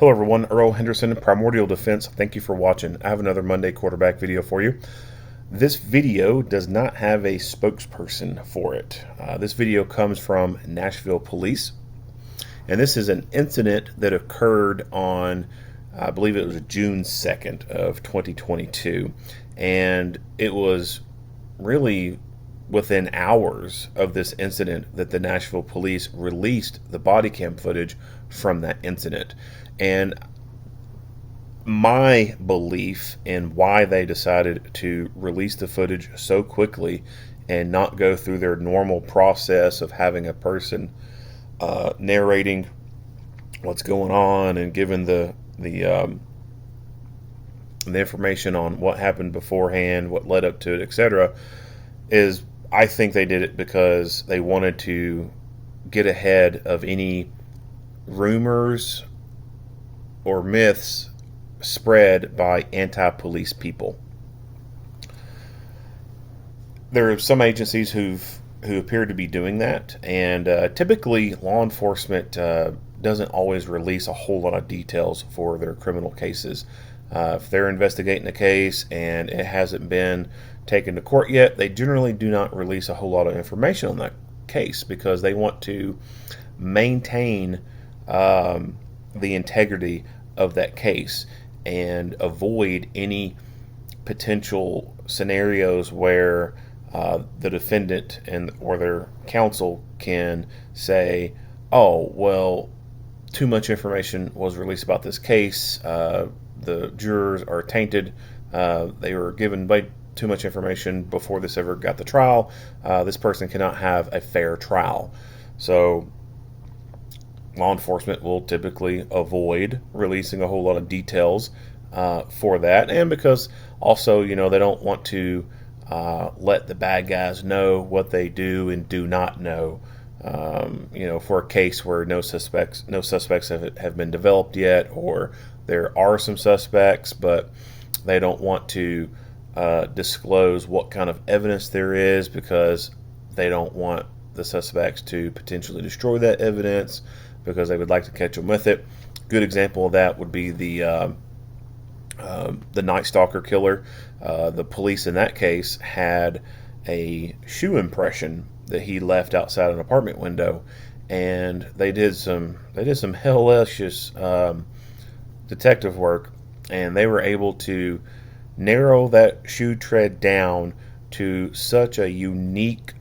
Hello everyone, Earl Henderson, Primordial Defense. Thank you for watching. I have another Monday quarterback video for you. This video does not have a spokesperson for it. This video comes from Nashville Police, and this is an incident that occurred on, I believe it was June 2nd of 2022, and it was really within hours of this incident that the Nashville Police released the body cam footage from that incident. And my belief in why they decided to release the footage so quickly and not go through their normal process of having a person narrating what's going on and giving the information on what happened beforehand, what led up to it, etc., is I think they did it because they wanted to get ahead of any rumors or myths spread by anti-police people. There are some agencies who appear to be doing that, and typically law enforcement doesn't always release a whole lot of details for their criminal cases. If they're investigating a case and it hasn't been taken to court yet, they generally do not release a whole lot of information on that case because they want to maintain the integrity of that case and avoid any potential scenarios where the defendant and or their counsel can say, "Oh, well, too much information was released about this case. The jurors are tainted. They were given way too much information before this ever got to trial. This person cannot have a fair trial." So law enforcement will typically avoid releasing a whole lot of details for that, and because also, they don't want to let the bad guys know what they do and do not know. For a case where no suspects have been developed yet, or there are some suspects, but they don't want to disclose what kind of evidence there is because they don't want the suspects to potentially destroy that evidence because they would like to catch them with it. Good example of that would be the Night Stalker killer. The police in that case had a shoe impression that he left outside an apartment window, and they did some hellacious detective work, and they were able to narrow that shoe tread down to such a unique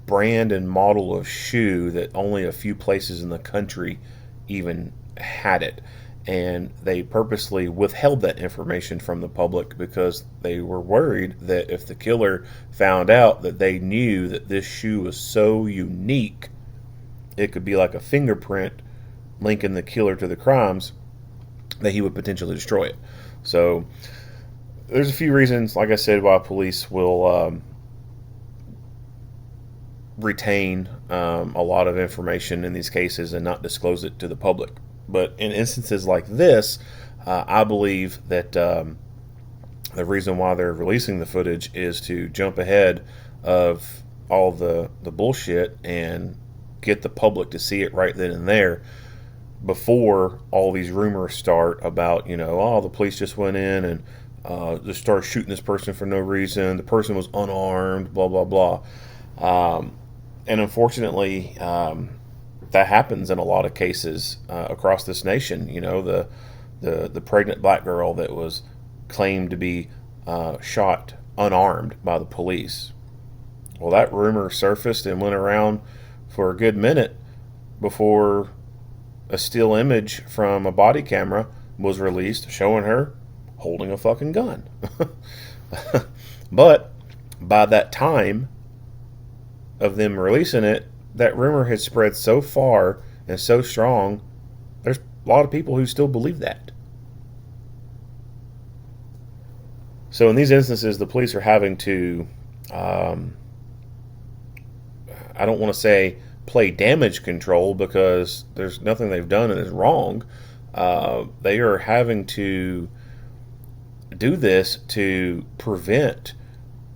brand and model of shoe that only a few places in the country even had it. And they purposely withheld that information from the public because they were worried that if the killer found out that they knew that this shoe was so unique, it could be like a fingerprint linking the killer to the crimes, that he would potentially destroy it. So there's a few reasons, like I said, why police will retain a lot of information in these cases and not disclose it to the public. But in instances like this, I believe that the reason why they're releasing the footage is to jump ahead of all the bullshit and get the public to see it right then and there before all these rumors start about, the police just went in and just started shooting this person for no reason. The person was unarmed, blah, blah, blah. And unfortunately, that happens in a lot of cases across this nation. The pregnant black girl that was claimed to be shot unarmed by the police. Well, that rumor surfaced and went around for a good minute before a still image from a body camera was released showing her holding a fucking gun. But by that time of them releasing it, that rumor had spread so far and so strong, there's a lot of people who still believe that. So in these instances, the police are having to, I don't want to say play damage control because there's nothing they've done that is wrong. They are having to do this to prevent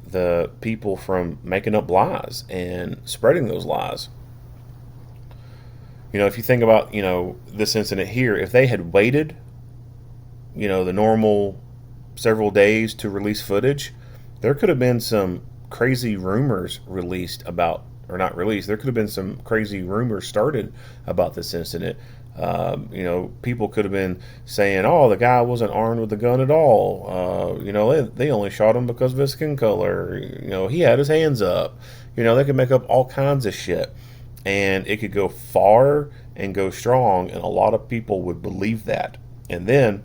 the people from making up lies and spreading those lies. If you think about, this incident here, if they had waited, the normal several days to release footage, there could have been some crazy rumors released about, or not released, there could have been some crazy rumors started about this incident. People could have been saying, oh, the guy wasn't armed with a gun at all. They only shot him because of his skin color. He had his hands up. They could make up all kinds of shit. And it could go far and go strong, and a lot of people would believe that. And then,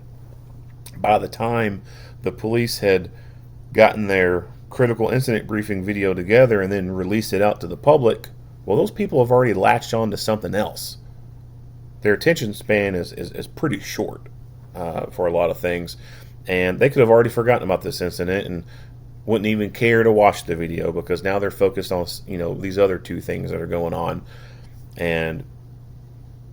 by the time the police had gotten their critical incident briefing video together and then released it out to the public, well, those people have already latched on to something else. Their attention span is pretty short for a lot of things, and they could have already forgotten about this incident and wouldn't even care to watch the video because now they're focused on these other two things that are going on, and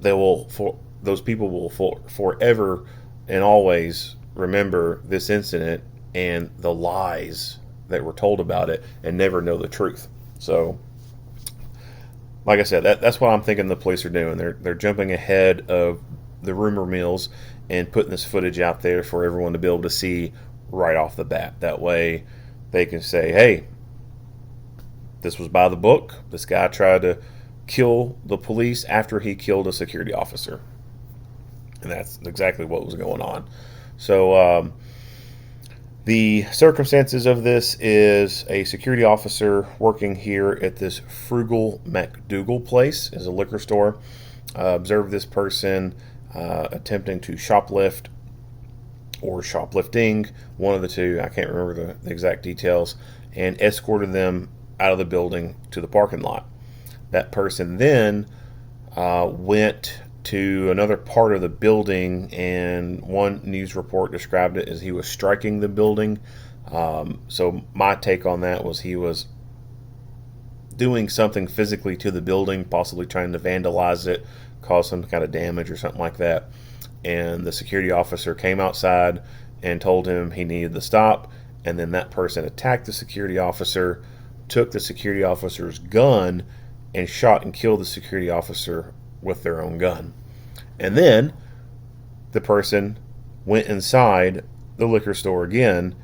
those people will forever and always remember this incident and the lies that were told about it and never know the truth. So, like I said, that's what I'm thinking the police are doing. They're jumping ahead of the rumor mills and putting this footage out there for everyone to be able to see right off the bat. That way they can say, hey, this was by the book. This guy tried to kill the police after he killed a security officer. And that's exactly what was going on. So the circumstances of this is a security officer working here at this Frugal MacDougal place, is a liquor store. Observed this person attempting to shoplift or shoplifting, one of the two, I can't remember the exact details, and escorted them out of the building to the parking lot. That person then went to another part of the building, and one news report described it as he was striking the building. So my take on that was he was doing something physically to the building, possibly trying to vandalize it, cause some kind of damage or something like that. And the security officer came outside and told him he needed to stop, and then that person attacked the security officer, took the security officer's gun, and shot and killed the security officer with their own gun. And then the person went inside the liquor store again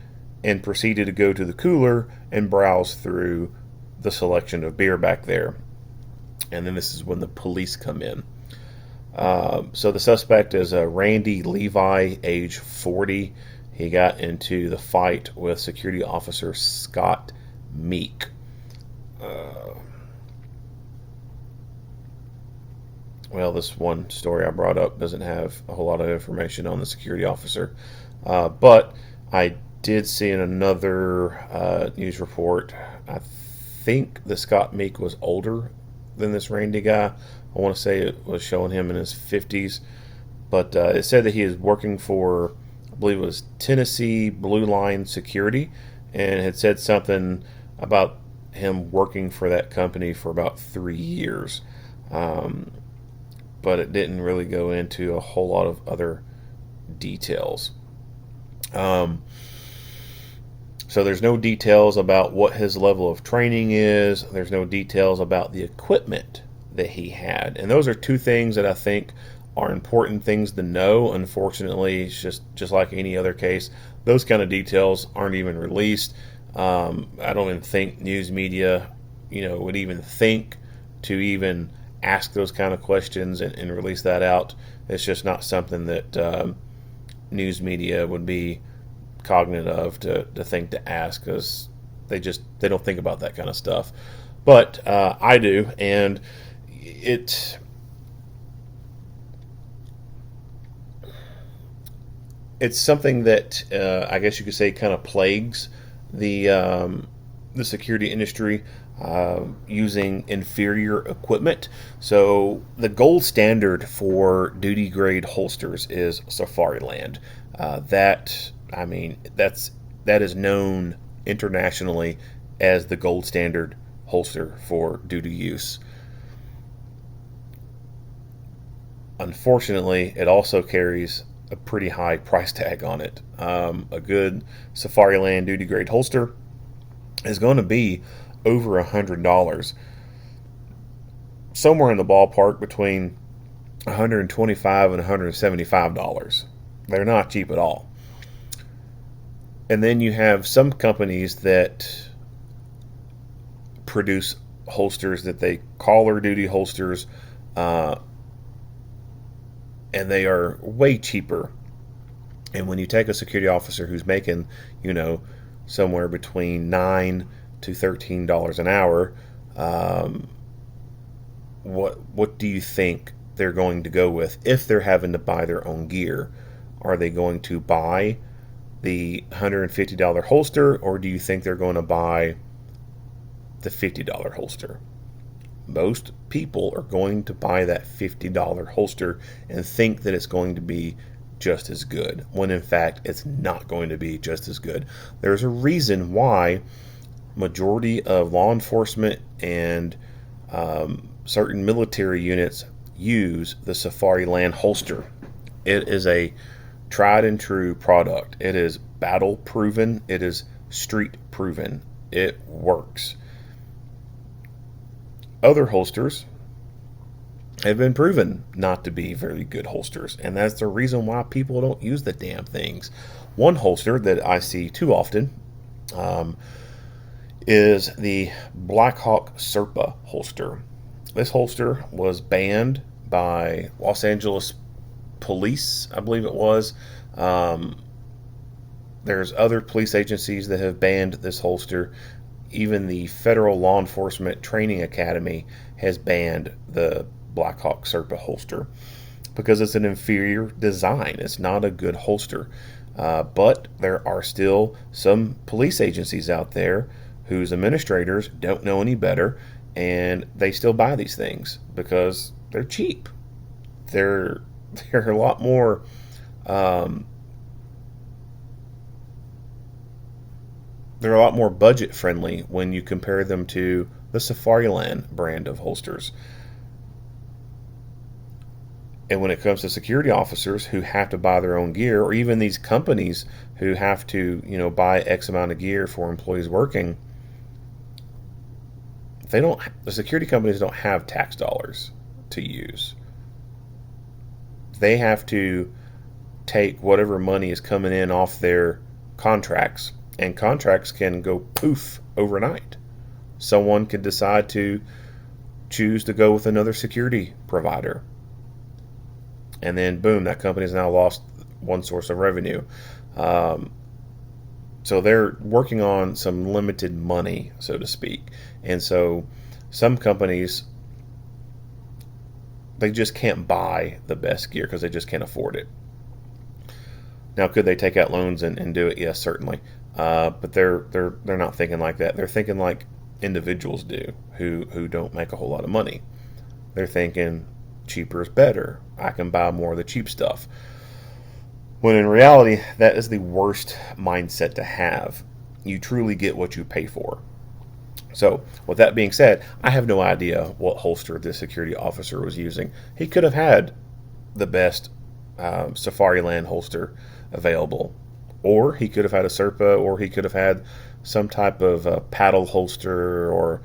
and proceeded to go to the cooler and browse through the selection of beer back there. And then this is when the police come in. So the suspect is Randy Levi, age 40. He got into the fight with security officer Scott Meek. Well, this one story I brought up doesn't have a whole lot of information on the security officer. But I did see in another news report, I think the Scott Meek was older than this Randy guy. I want to say it was showing him in his 50s. But it said that he is working for, I believe it was Tennessee Blue Line Security, and had said something about him working for that company for about 3 years. But it didn't really go into a whole lot of other details. So there's no details about what his level of training is. There's no details about the equipment that he had. And those are two things that I think are important things to know. Unfortunately, it's just like any other case, those kind of details aren't even released. I don't even think news media, would even think to even ask those kind of questions and release that out. It's just not something that news media would be cognizant of to think to ask, because they don't think about that kind of stuff. But I do, and it's something that I guess you could say kind of plagues the security industry, using inferior equipment. So the gold standard for duty grade holsters is Safariland. That is known internationally as the gold standard holster for duty use. Unfortunately, it also carries a pretty high price tag on it. A good Safariland duty grade holster is going to be over $100, somewhere in the ballpark between $125 and $175. They're not cheap at all. And then you have some companies that produce holsters that they call their duty holsters, uh, and they are way cheaper. And when you take a security officer who's making, somewhere between $9 to $13 an hour, um, what do you think they're going to go with if they're having to buy their own gear? Are they going to buy the $150 holster, or do you think they're going to buy the $50 holster? Most people are going to buy that $50 holster and think that it's going to be just as good, when in fact it's not going to be just as good. There's a reason why majority of law enforcement and certain military units use the Safariland holster. It is a tried and true product. It is battle proven. It is street proven. It works. Other holsters have been proven not to be very good holsters, and that's the reason why people don't use the damn things. One holster that I see too often is the Blackhawk Serpa holster. This holster was banned by Los Angeles police, I believe it was. There's other police agencies that have banned this holster. Even the Federal Law Enforcement Training Academy has banned the Blackhawk Serpa holster because it's an inferior design. It's not a good holster. But there are still some police agencies out there whose administrators don't know any better, and they still buy these things because they're cheap. They're a lot more they're a lot more budget friendly when you compare them to the Safariland brand of holsters. And when it comes to security officers who have to buy their own gear, or even these companies who have to, buy X amount of gear for employees working, the security companies don't have tax dollars to use. They have to take whatever money is coming in off their contracts, and contracts can go poof overnight. Someone could decide to choose to go with another security provider, and then boom, that company's now lost one source of revenue. So they're working on some limited money, so to speak. And so some companies, they just can't buy the best gear because they just can't afford it. Now, could they take out loans and do it? Yes, certainly. But they're not thinking like that. They're thinking like individuals do who don't make a whole lot of money. They're thinking cheaper is better. I can buy more of the cheap stuff. When in reality, that is the worst mindset to have. You truly get what you pay for. So, with that being said, I have no idea what holster this security officer was using. He could have had the best Safariland holster available, or he could have had a Serpa, or he could have had some type of paddle holster, or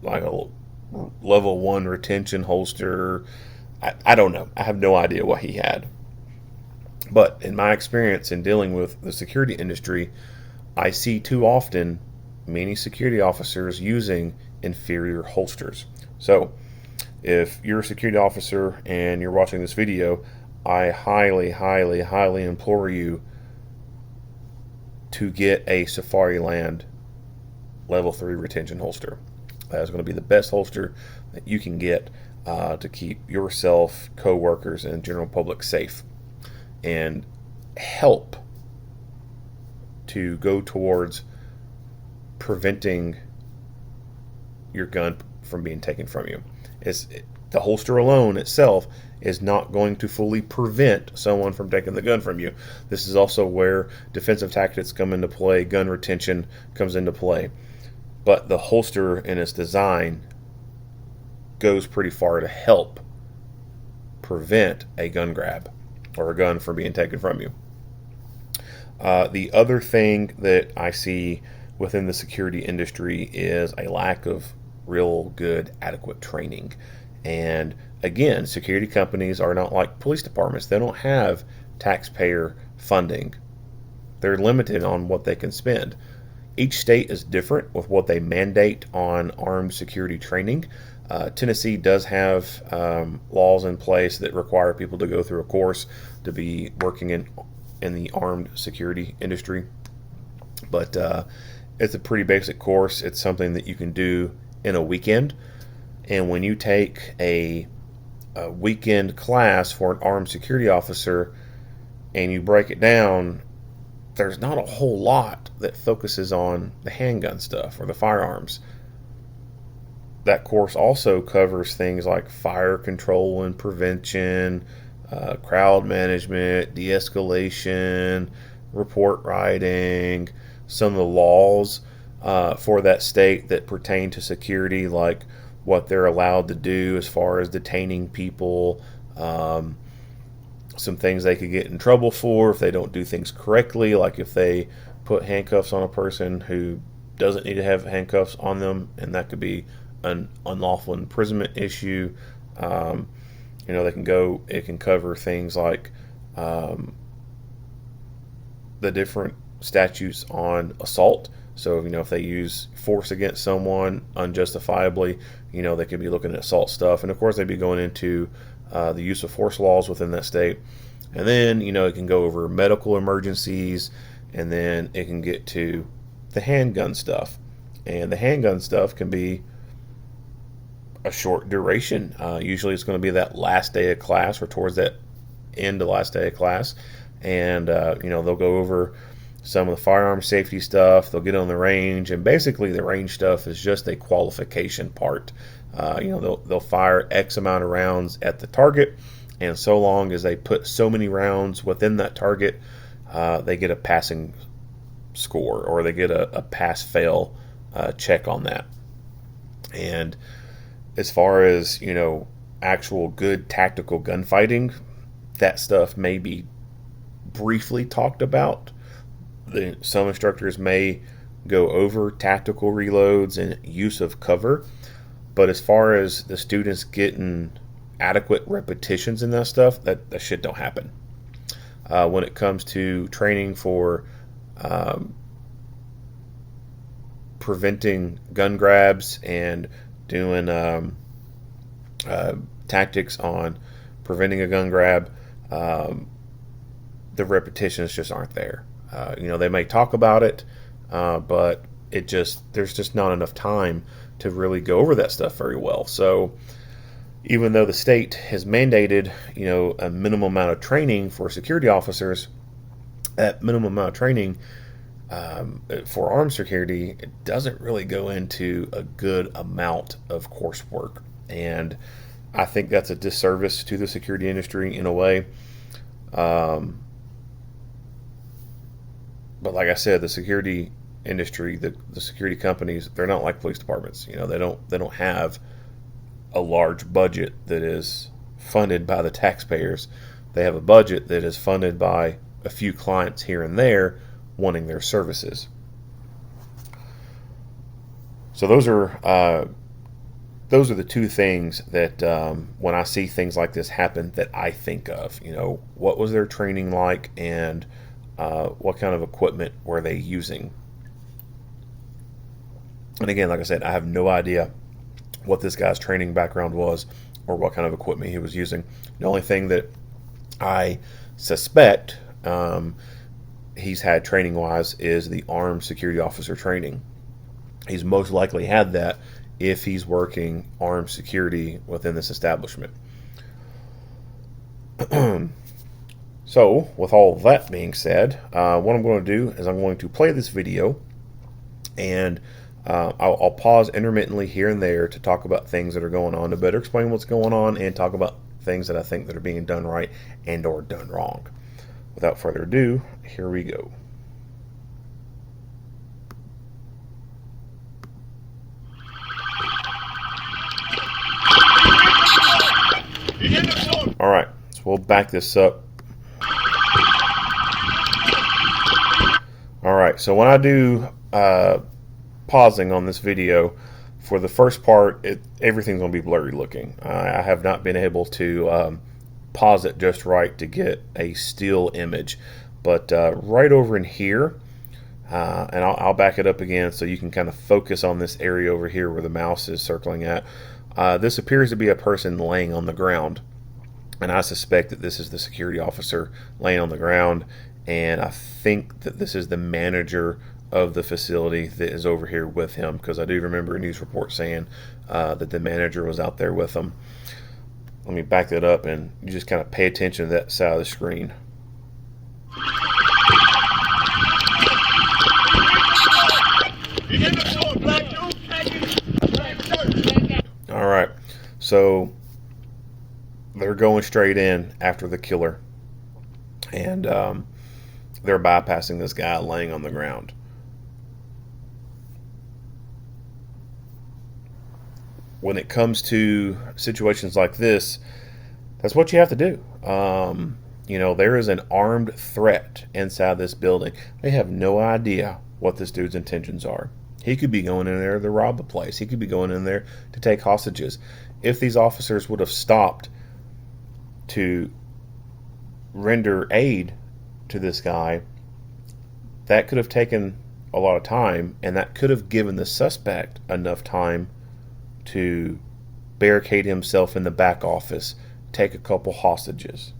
like a level 1 retention holster. I don't know. I have no idea what he had. But in my experience in dealing with the security industry, I see too often many security officers using inferior holsters. So if you're a security officer and you're watching this video, I highly, highly, highly implore you to get a Safariland level 3 retention holster. That is going to be the best holster that you can get to keep yourself, co-workers, and general public safe, and help to go towards preventing your gun from being taken from you. The holster alone itself is not going to fully prevent someone from taking the gun from you. This is also where defensive tactics come into play, gun retention comes into play. But the holster in its design goes pretty far to help prevent a gun grab or a gun from being taken from you. The other thing that I see within the security industry is a lack of real good, adequate training. And again, security companies are not like police departments. They don't have taxpayer funding. They're limited on what they can spend. Each state is different with what they mandate on armed security training. Tennessee does have laws in place that require people to go through a course to be working in the armed security industry. But it's a pretty basic course. It's something that you can do in a weekend. And when you take a weekend class for an armed security officer and you break it down, there's not a whole lot that focuses on the handgun stuff or the firearms. That course also covers things like fire control and prevention, crowd management, de-escalation, report writing, some of the laws for that state that pertain to security, like what they're allowed to do as far as detaining people, some things they could get in trouble for if they don't do things correctly, like if they put handcuffs on a person who doesn't need to have handcuffs on them, and that could be an unlawful imprisonment issue. It can cover things like the different statutes on assault. So, if they use force against someone unjustifiably, they could be looking at assault stuff. And of course, they'd be going into the use of force laws within that state. And then, it can go over medical emergencies, and then it can get to the handgun stuff. And the handgun stuff can be a short duration. Usually it's going to be that last day of class or towards that end of last day of class. And, they'll go over some of the firearm safety stuff. They'll get on the range, and basically the range stuff is just a qualification part. They'll fire X amount of rounds at the target, and so long as they put so many rounds within that target, they get a passing score, or they get a pass-fail check on that. And as far as, actual good tactical gunfighting, that stuff may be briefly talked about. Some instructors may go over tactical reloads and use of cover, but as far as the students getting adequate repetitions in that stuff, that shit don't happen. When it comes to training for preventing gun grabs and doing tactics on preventing a gun grab, the repetitions just aren't there. They may talk about it, but there's just not enough time to really go over that stuff very well. So even though the state has mandated, a minimum amount of training for security officers, that minimum amount of training for armed security, it doesn't really go into a good amount of coursework. And I think that's a disservice to the security industry in a way. But like I said, the security industry, the security companies, they're not like police departments. They don't have a large budget that is funded by the taxpayers. They have a budget that is funded by a few clients here and there wanting their services. So those are the two things that when I see things like this happen, that I think of. What was their training like, and what kind of equipment were they using? And again, like I said, I have no idea what this guy's training background was or what kind of equipment he was using. The only thing that I suspect he's had training-wise is the armed security officer training. He's most likely had that if he's working armed security within this establishment. So, with all that being said, what I'm going to do is I'm going to play this video, and I'll pause intermittently here and there to talk about things that are going on, to better explain what's going on, and talk about things that I think that are being done right and or done wrong. Without further ado, here we go. All right, so we'll back this up. All right, so when I do pausing on this video, For the first part, everything's going to be blurry looking. I have not been able to pause it just right to get a still image. But right over in here, and I'll back it up again so you can kind of focus on this area over here where the mouse is circling at. This appears to be a person laying on the ground. And I suspect that this is the security officer laying on the ground. And I think that this is the manager of the facility that is over here with him, because I do remember a news report saying that the manager was out there with him. Let me back that up and you just kind of pay attention to that side of the screen. All right, so they're going straight in after the killer, and they're bypassing this guy laying on the ground. When it comes to situations like this, that's what you have to do. There is an armed threat inside this building. They have no idea what this dude's intentions are. He could be going in there to rob the place. He could be going in there to take hostages. If these officers would have stopped to render aid to this guy, that could have taken a lot of time, and that could have given the suspect enough time to barricade himself in the back office, take a couple hostages.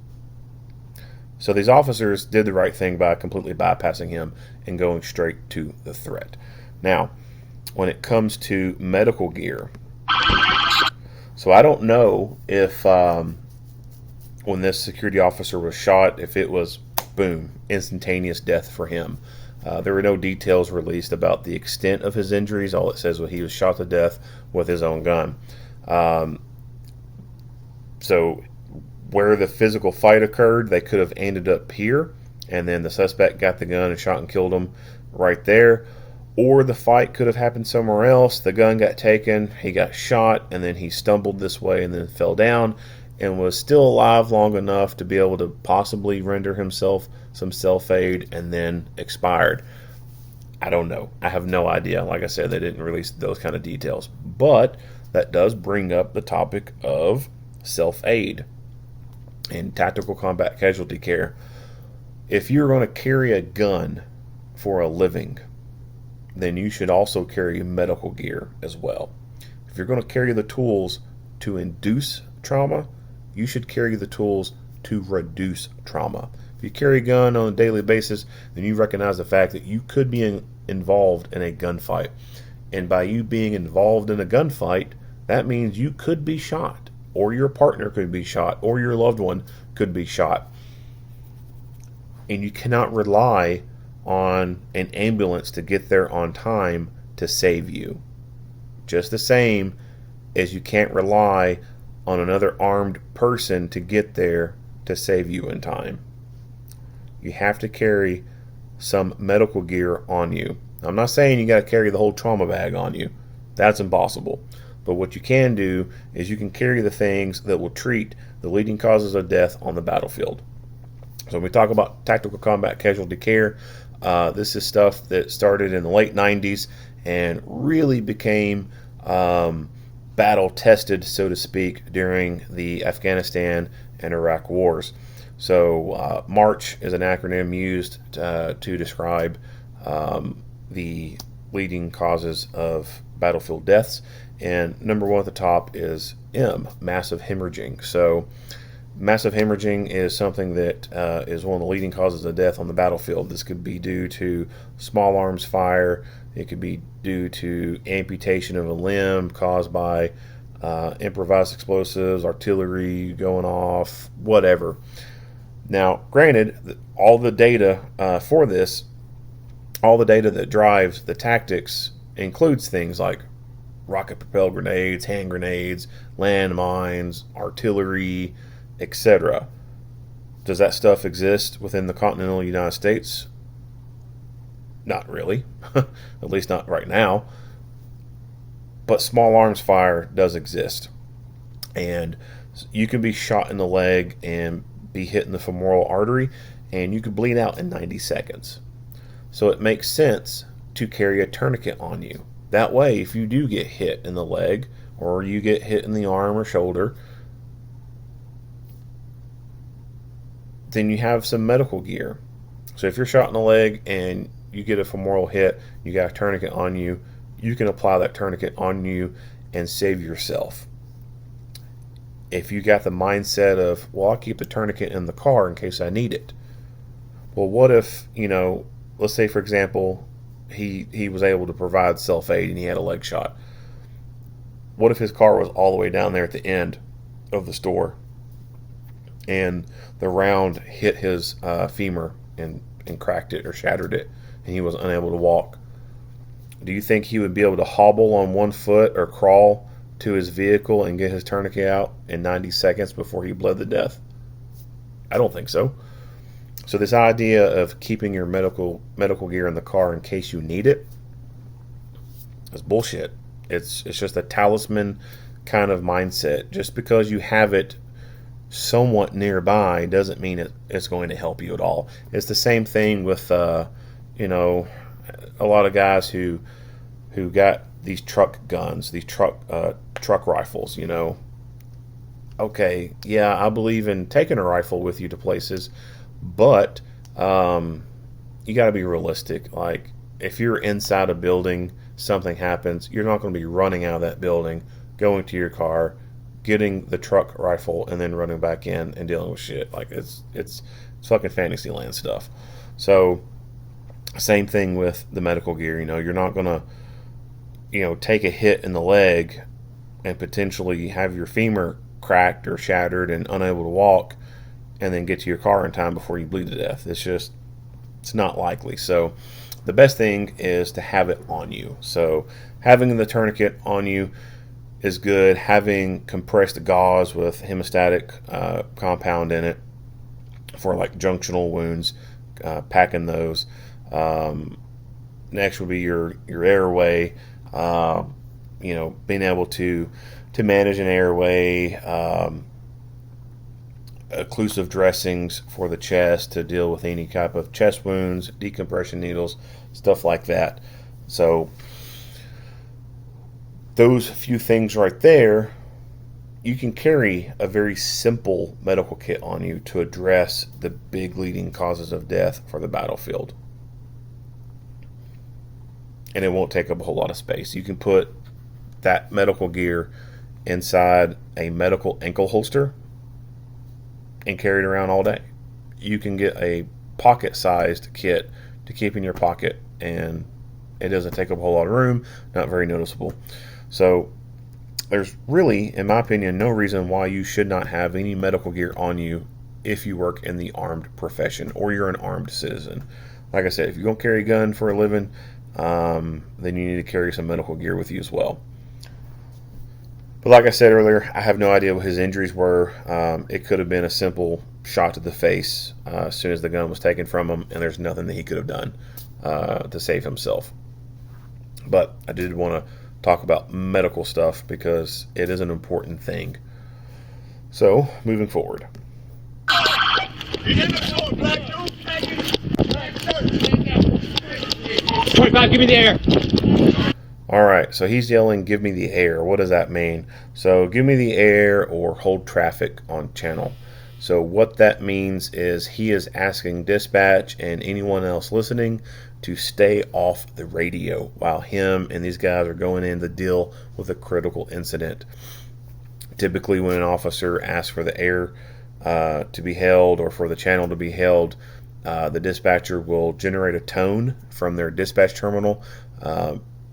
So these officers did the right thing by completely bypassing him and going straight to the threat. Now, when it comes to medical gear, so I don't know if when this security officer was shot, if it was, boom, instantaneous death for him. There were no details released about the extent of his injuries. All it says was he was shot to death with his own gun. So where the physical fight occurred, they could have ended up here, and then the suspect got the gun and shot and killed him right there. Or the fight could have happened somewhere else. The gun got taken, he got shot, and then he stumbled this way and then fell down and was still alive long enough to be able to possibly render himself some self-aid and then expired. I don't know. I have no idea. Like I said, they didn't release those kind of details. But that does bring up the topic of self-aid in tactical combat casualty care. If you're going to carry a gun for a living, then you should also carry medical gear as well. If you're going to carry the tools to induce trauma, you should carry the tools to reduce trauma. If you carry a gun on a daily basis, then you recognize the fact that you could be involved in a gunfight. And by you being involved in a gunfight, that means you could be shot, or your partner could be shot, or your loved one could be shot. And you cannot rely on an ambulance to get there on time to save you. Just the same as you can't rely on another armed person to get there to save you in time. You have to carry some medical gear on you. I'm not saying you got to carry the whole trauma bag on you. That's impossible. But what you can do is you can carry the things that will treat the leading causes of death on the battlefield. So when we talk about tactical combat casualty care, this is stuff that started in the late 90s and really became battle tested, so to speak, during the Afghanistan and Iraq wars. So MARCH is an acronym used to describe the leading causes of battlefield deaths. And number one at the top is M, massive hemorrhaging. So massive hemorrhaging is something that is one of the leading causes of death on the battlefield. This could be due to small arms fire. It could be due to amputation of a limb caused by improvised explosives, artillery going off, whatever. Now, granted, all the data for this, all the data that drives the tactics includes things like rocket-propelled grenades, hand grenades, landmines, artillery, etc. Does that stuff exist within the continental United States? Not really, at least not right now. But small arms fire does exist. And you can be shot in the leg and be hit in the femoral artery, and you could bleed out in 90 seconds. So it makes sense to carry a tourniquet on you. That way, if you do get hit in the leg or you get hit in the arm or shoulder, then you have some medical gear. So if you're shot in the leg and you get a femoral hit, you got a tourniquet on you, you can apply that tourniquet on you and save yourself. If you got the mindset of, well, I'll keep the tourniquet in the car in case I need it. Well, what if, let's say, for example, he was able to provide self-aid and he had a leg shot. What if his car was all the way down there at the end of the store and the round hit his femur and cracked it or shattered it and he was unable to walk? Do you think he would be able to hobble on one foot or crawl to his vehicle and get his tourniquet out in 90 seconds before he bled to death? I don't think so. So this idea of keeping your medical gear in the car in case you need it is bullshit. It's just a talisman kind of mindset. Just because you have it somewhat nearby doesn't mean it's going to help you at all. It's the same thing with a lot of guys who got these truck guns, these truck rifles. Okay, yeah, I believe in taking a rifle with you to places, but you got to be realistic. Like, if you're inside a building, something happens, you're not going to be running out of that building, going to your car, getting the truck rifle, and then running back in and dealing with shit. Like, it's fucking fantasy land stuff. So, same thing with the medical gear. You're not going to, take a hit in the leg and potentially have your femur cracked or shattered and unable to walk and then get to your car in time before you bleed to death. It's not likely. So the best thing is to have it on you. So having the tourniquet on you is good. Having compressed gauze with hemostatic compound in it for like junctional wounds, packing those. Next would be your airway. Being able to manage an airway, occlusive dressings for the chest to deal with any type of chest wounds, decompression needles, stuff like that. So those few things right there, you can carry a very simple medical kit on you to address the big leading causes of death for the battlefield. And it won't take up a whole lot of space. You can put that medical gear inside a medical ankle holster and carry it around all day. You can get a pocket-sized kit to keep in your pocket, and it doesn't take up a whole lot of room, not very noticeable. So there's really, in my opinion, no reason why you should not have any medical gear on you if you work in the armed profession or you're an armed citizen. Like I said, if you're going to carry a gun for a living, then you need to carry some medical gear with you as well. But like I said earlier, I have no idea what his injuries were. It could have been a simple shot to the face as soon as the gun was taken from him, and there's nothing that he could have done to save himself. But I did want to talk about medical stuff because it is an important thing. So, moving forward. 25, give me the air. Alright, so he's yelling, give me the air. What does that mean? So, give me the air or hold traffic on channel. So, what that means is he is asking dispatch and anyone else listening to stay off the radio while him and these guys are going in to deal with a critical incident. Typically, when an officer asks for the air to be held or for the channel to be held, the dispatcher will generate a tone from their dispatch terminal.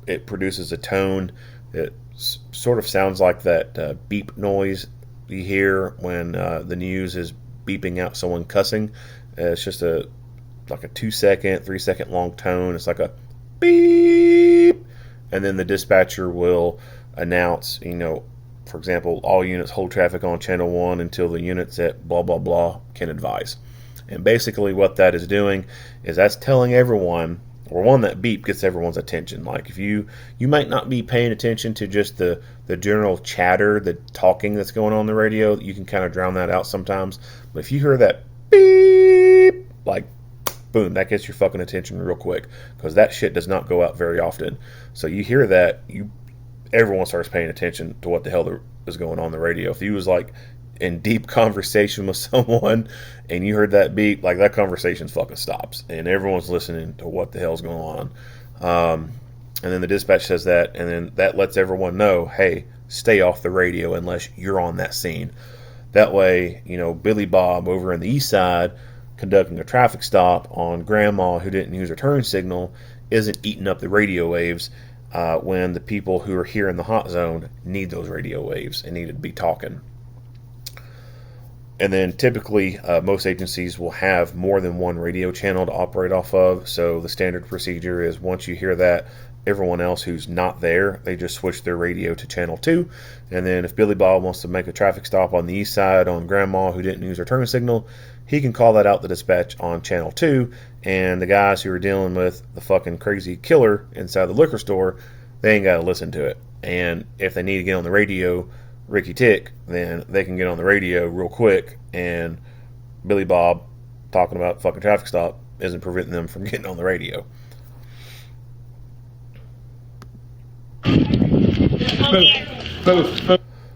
It produces a tone that sort of sounds like that beep noise you hear when the news is beeping out someone cussing. It's just like a 2-second, 3-second long tone. It's like a beep, and then the dispatcher will announce, for example, all units hold traffic on channel 1 until the units at blah blah blah can advise. And basically what that is doing is that's telling everyone, or one, that beep gets everyone's attention. Like if you might not be paying attention to just the general chatter, the talking that's going on the radio, you can kind of drown that out sometimes. But if you hear that beep, like Boom, that gets your fucking attention real quick, because that shit does not go out very often. So you hear that, everyone starts paying attention to what the hell is going on the radio. If you was like in deep conversation with someone and you heard that beep, like that conversation fucking stops and everyone's listening to what the hell's going on. And then the dispatch says that, and then that lets everyone know, hey, stay off the radio unless you're on that scene. That way, Billy Bob over in the east side conducting a traffic stop on Grandma who didn't use her turn signal isn't eating up the radio waves when the people who are here in the hot zone need those radio waves and need to be talking. And then typically most agencies will have more than one radio channel to operate off of. So the standard procedure is once you hear that, everyone else who's not there, they just switch their radio to channel 2. And then if Billy Bob wants to make a traffic stop on the east side on Grandma who didn't use her turn signal, he can call that out to dispatch on channel 2. And the guys who are dealing with the fucking crazy killer inside the liquor store, they ain't got to listen to it. And if they need to get on the radio, Ricky Tick, then they can get on the radio real quick, and Billy Bob talking about fucking traffic stop isn't preventing them from getting on the radio.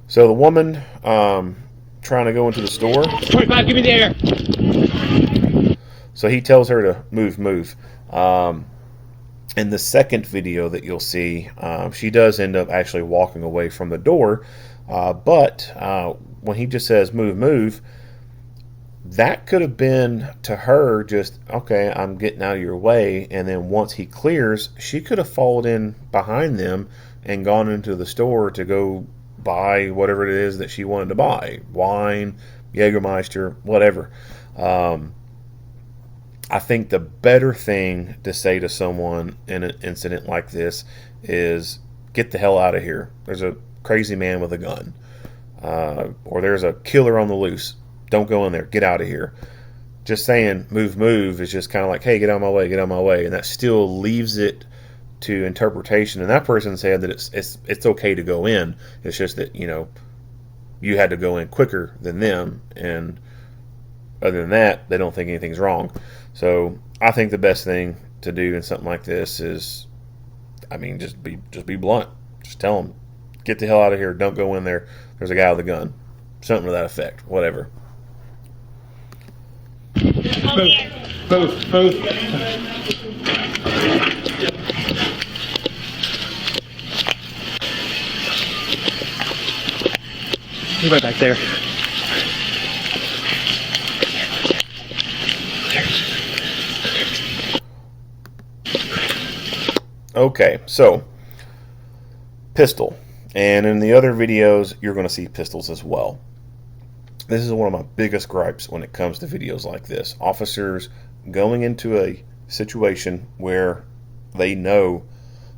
So the woman trying to go into the store. 25, give me the air. So he tells her to move. In the second video that you'll see, she does end up actually walking away from the door. But when he just says move, that could have been to her just, okay, I'm getting out of your way. And then once he clears, she could have followed in behind them and gone into the store to go buy whatever it is that she wanted to buy. Wine, Jägermeister, whatever. I think the better thing to say to someone in an incident like this is get the hell out of here. There's a crazy man with a gun. Or there's a killer on the loose. Don't go in there. Get out of here. Just saying move is just kind of like, hey, get out of my way. And that still leaves it to interpretation. And that person said that it's okay to go in. It's just that, you had to go in quicker than them. And other than that, they don't think anything's wrong. So I think the best thing to do in something like this is, just be blunt. Just tell them, get the hell out of here. Don't go in there. There's a guy with a gun. Something to that effect. Whatever. Both. You right back there. Okay, so pistol. And in the other videos, you're going to see pistols as well. This is one of my biggest gripes when it comes to videos like this. Officers going into a situation where they know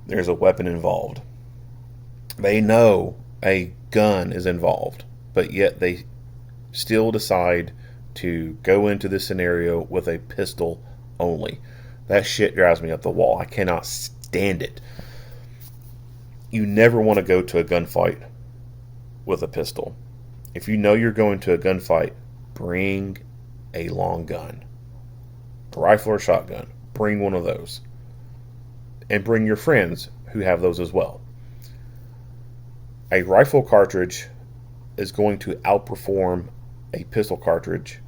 there's a weapon involved. They know a gun is involved, but yet they still decide to go into this scenario with a pistol only. That shit drives me up the wall. I cannot stand it. You never want to go to a gunfight with a pistol. If you know you're going to a gunfight, bring a long gun. A rifle or shotgun. Bring one of those. And bring your friends who have those as well. A rifle cartridge is going to outperform a pistol cartridge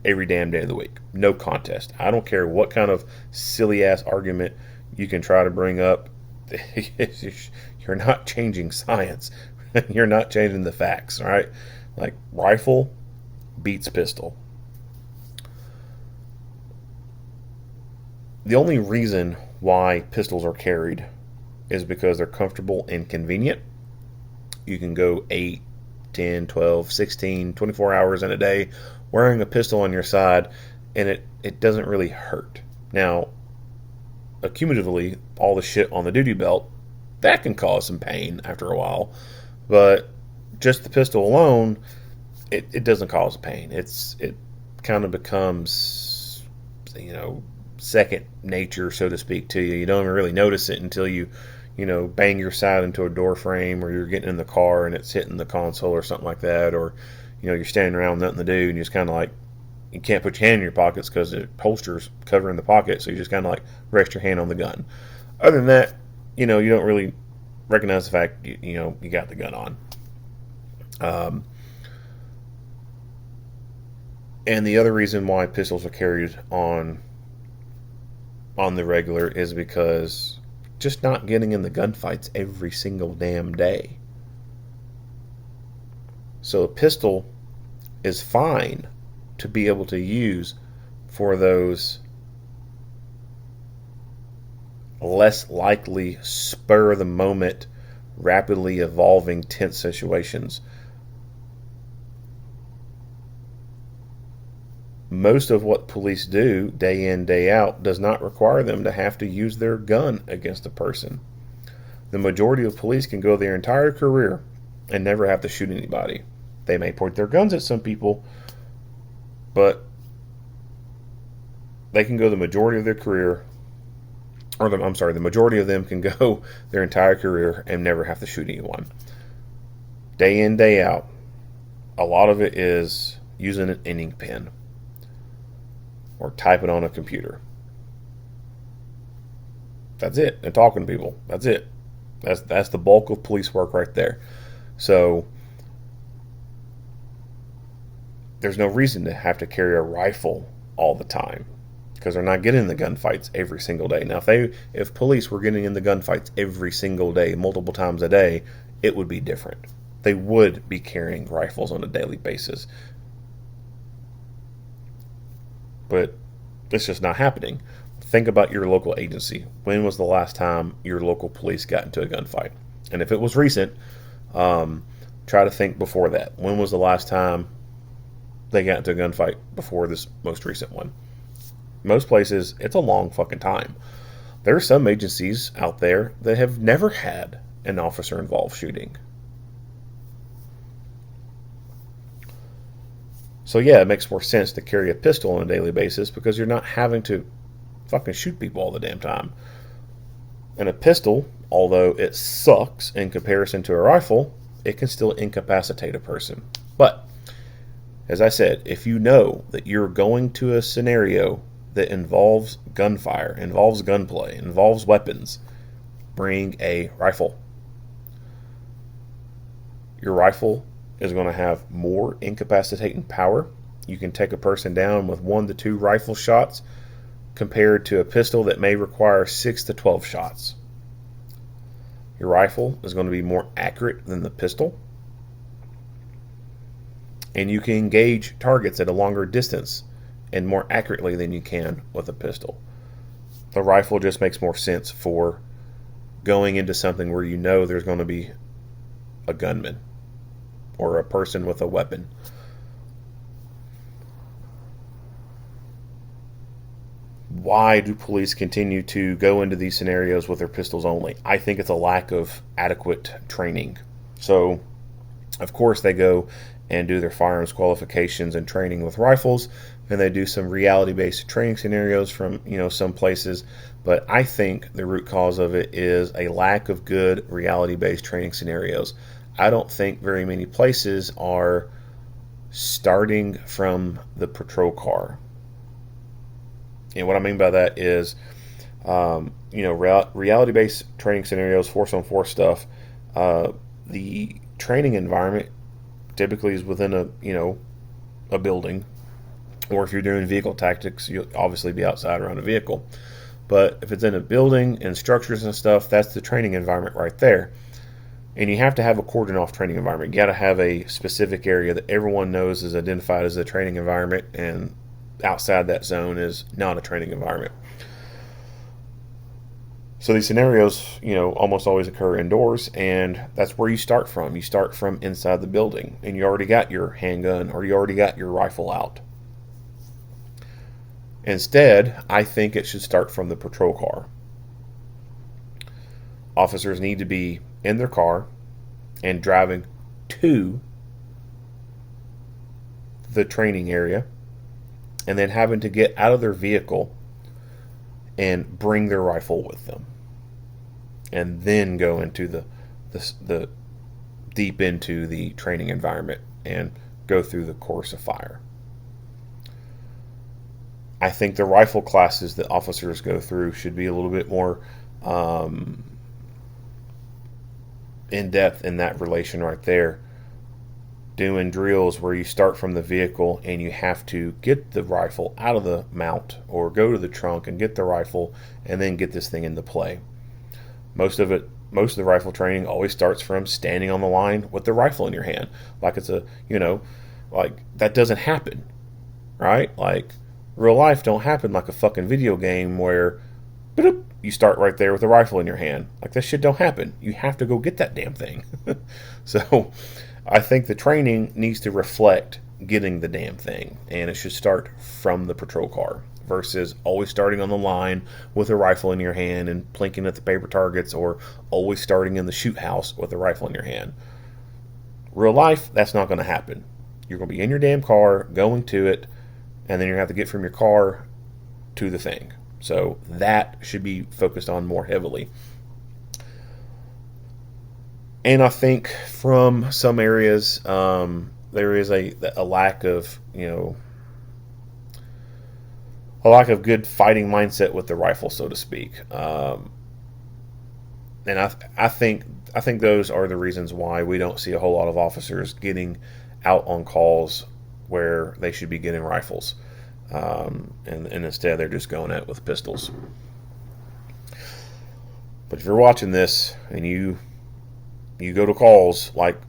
every damn day of the week. No contest. I don't care what kind of silly ass argument you can try to bring up. You're not changing science. You're not changing the facts, all right? Like, rifle beats pistol. The only reason why pistols are carried is because they're comfortable and convenient. You can go 8, 10, 12, 16, 24 hours in a day wearing a pistol on your side, and it doesn't really hurt. Now, accumulatively, all the shit on the duty belt, that can cause some pain after a while. But just the pistol alone, it doesn't cause pain. It kind of becomes, second nature, so to speak, to you. You don't even really notice it until you bang your side into a door frame, or you're getting in the car and it's hitting the console or something like that, or you're standing around with nothing to do and you just kind of like you can't put your hand in your pockets because the holster's covering the pocket, so you just kind of like rest your hand on the gun. Other than that, you don't really recognize the fact you got the gun on. And the other reason why pistols are carried on the regular is because just not getting in the gunfights every single damn day. So a pistol is fine to be able to use for those less likely, spur of the moment, rapidly evolving tense situations. Most of what police do day in, day out does not require them to have to use their gun against a person. The majority of police can go their entire career and never have to shoot anybody. They may point their guns at some people, but they can go the majority of their career, the majority of them can go their entire career and never have to shoot anyone. Day in, day out, a lot of it is using an inking pen or typing on a computer. That's it. And talking to people. That's it. That's the bulk of police work right there. So there's no reason to have to carry a rifle all the time because they're not getting in the gunfights every single day. Now, if police were getting in the gunfights every single day, multiple times a day, it would be different. They would be carrying rifles on a daily basis. But it's just not happening. Think about your local agency. When was the last time your local police got into a gunfight? And if it was recent, try to think before that. When was the last time they got into a gunfight before this most recent one? Most places, it's a long fucking time. There are some agencies out there that have never had an officer-involved shooting. So yeah, it makes more sense to carry a pistol on a daily basis because you're not having to fucking shoot people all the damn time. And a pistol, although it sucks in comparison to a rifle, it can still incapacitate a person. But, as I said, if you know that you're going to a scenario that involves gunfire, involves gunplay, involves weapons, bring a rifle. Your rifle is going to have more incapacitating power. You can take a person down with 1 to 2 rifle shots compared to a pistol that may require 6 to 12 shots. Your rifle is going to be more accurate than the pistol. And you can engage targets at a longer distance and more accurately than you can with a pistol. The rifle just makes more sense for going into something where you know there's going to be a gunman or a person with a weapon. Why do police continue to go into these scenarios with their pistols only? I think it's a lack of adequate training. So, of course, they go and do their firearms qualifications and training with rifles, and they do some reality-based training scenarios from some places. But I think the root cause of it is a lack of good reality-based training scenarios. I don't think very many places are starting from the patrol car. And what I mean by that is, reality-based training scenarios, force-on-force stuff. The training environment typically is within a building, or if you're doing vehicle tactics, you'll obviously be outside around a vehicle. But if it's in a building and structures and stuff, that's the training environment right there. And you have to have a cordoned off training environment. You got to have a specific area that everyone knows is identified as a training environment, and outside that zone is not a training environment. So these scenarios, almost always occur indoors, and that's where you start from. You start from inside the building, and you already got your handgun or you already got your rifle out. Instead, I think it should start from the patrol car. Officers need to be in their car and driving to the training area, and then having to get out of their vehicle and bring their rifle with them, and then go into the deep into the training environment and go through the course of fire. I think the rifle classes that officers go through should be a little bit more in depth in that relation right there. Doing drills where you start from the vehicle and you have to get the rifle out of the mount or go to the trunk and get the rifle and then get this thing into play. Most of the rifle training always starts from standing on the line with the rifle in your hand. Like it's like that doesn't happen, right? Like real life don't happen like a fucking video game where you start right there with the rifle in your hand. Like that shit don't happen. You have to go get that damn thing. So I think the training needs to reflect getting the damn thing, and it should start from the patrol car versus always starting on the line with a rifle in your hand and plinking at the paper targets, or always starting in the shoot house with a rifle in your hand. Real life, that's not going to happen. You're going to be in your damn car, going to it, and then you're going to have to get from your car to the thing. So that should be focused on more heavily. And I think from some areas, there is a lack of, a lack of good fighting mindset with the rifle, so to speak. And I think those are the reasons why we don't see a whole lot of officers getting out on calls where they should be getting rifles. And instead they're just going at it with pistols. But if you're watching this and you go to calls like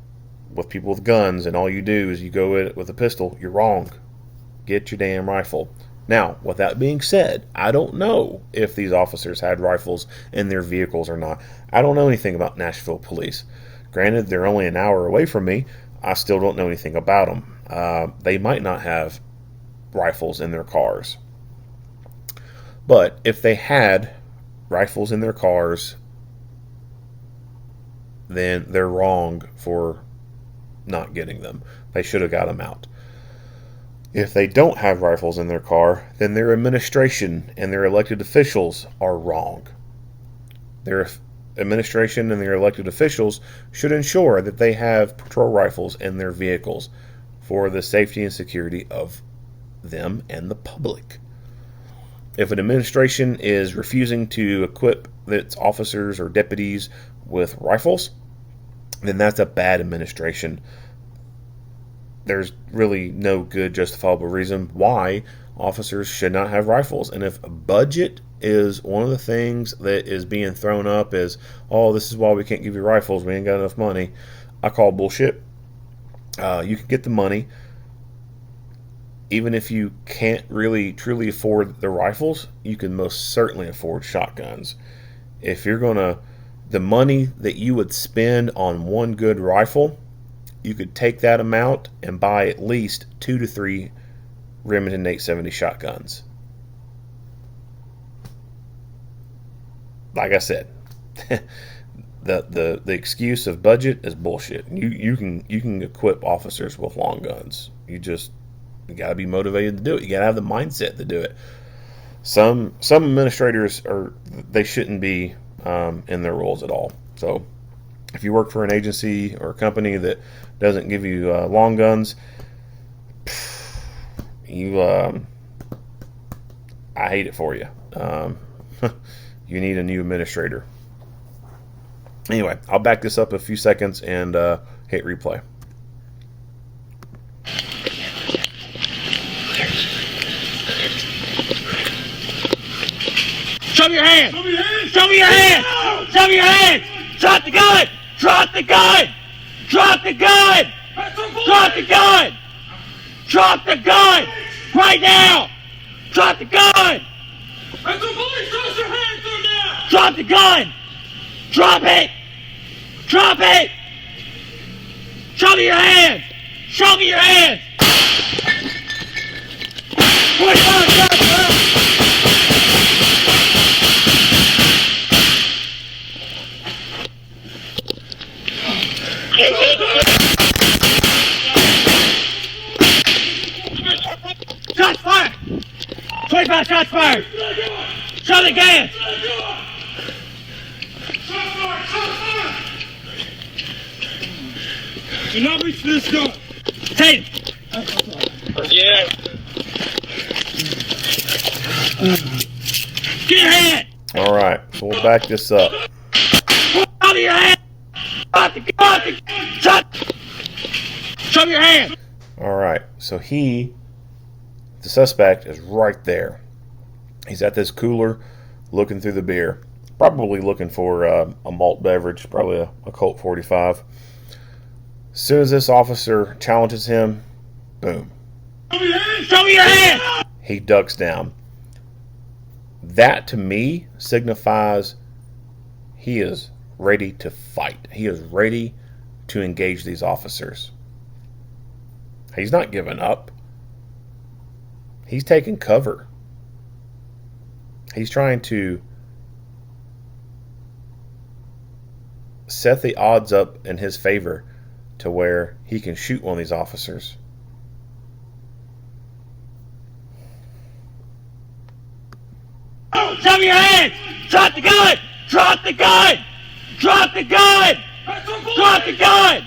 with people with guns and all you do is you go at it with a pistol, you're wrong. Get your damn rifle. Now, with that being said, I don't know if these officers had rifles in their vehicles or not. I don't know anything about Nashville police. Granted, they're only an hour away from me. I still don't know anything about them. They might not have rifles in their cars. But if they had rifles in their cars, then they're wrong for not getting them. They should have got them out. If they don't have rifles in their car, then their administration and their elected officials are wrong. Their administration and their elected officials should ensure that they have patrol rifles in their vehicles for the safety and security of them and the public. If an administration is refusing to equip its officers or deputies with rifles, then that's a bad administration. There's really no good justifiable reason why officers should not have rifles. And if budget is one of the things that is being thrown up as, oh, this is why we can't give you rifles, we ain't got enough money, I call bullshit. You can get the money. Even if you can't really truly afford the rifles, you can most certainly afford shotguns. If you're the money that you would spend on one good rifle, you could take that amount and buy at least 2 to 3 Remington 870 shotguns. Like I said, the excuse of budget is bullshit. You can equip officers with long guns. You got to be motivated to do it. You got to have the mindset to do it. Some administrators they shouldn't be in their roles at all. So if you work for an agency or a company that doesn't give you long guns, I hate it for you. You need a new administrator. Anyway, I'll back this up a few seconds and hit replay. Show me your hands! Show me your hands! Show me your hands! Drop the gun! Drop the gun! Drop the gun! Drop the gun! Drop the gun! Right now! Drop the gun! Drop the gun! Drop it! Drop it! Show me your hands! Show me your hands! Shots fired! 25 shots fired! Show the gas! Do not reach for this gun! Take it! Yeah! Get your hand! All right, so we'll back this up. Out of your hand! Show me your hand! All right, so the suspect is right there. He's at this cooler looking through the beer, probably looking for a malt beverage, probably a Colt 45. As soon as this officer challenges him, boom. Show me your hand! He ducks down. That, to me, signifies he is ready to fight. He is ready to engage these officers. He's not giving up. He's taking cover. He's trying to set the odds up in his favor to where he can shoot one of these officers. Show me your hands! Drop the gun! Drop the gun! Drop the gun! Drop the gun!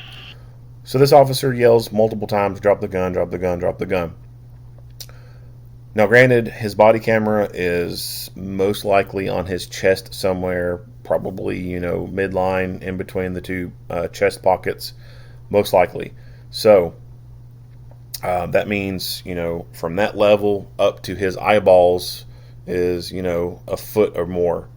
So this officer yells multiple times, drop the gun, drop the gun, drop the gun. Now granted, his body camera is most likely on his chest somewhere, probably, midline in between the two chest pockets, most likely. So that means, from that level up to his eyeballs is, a foot or more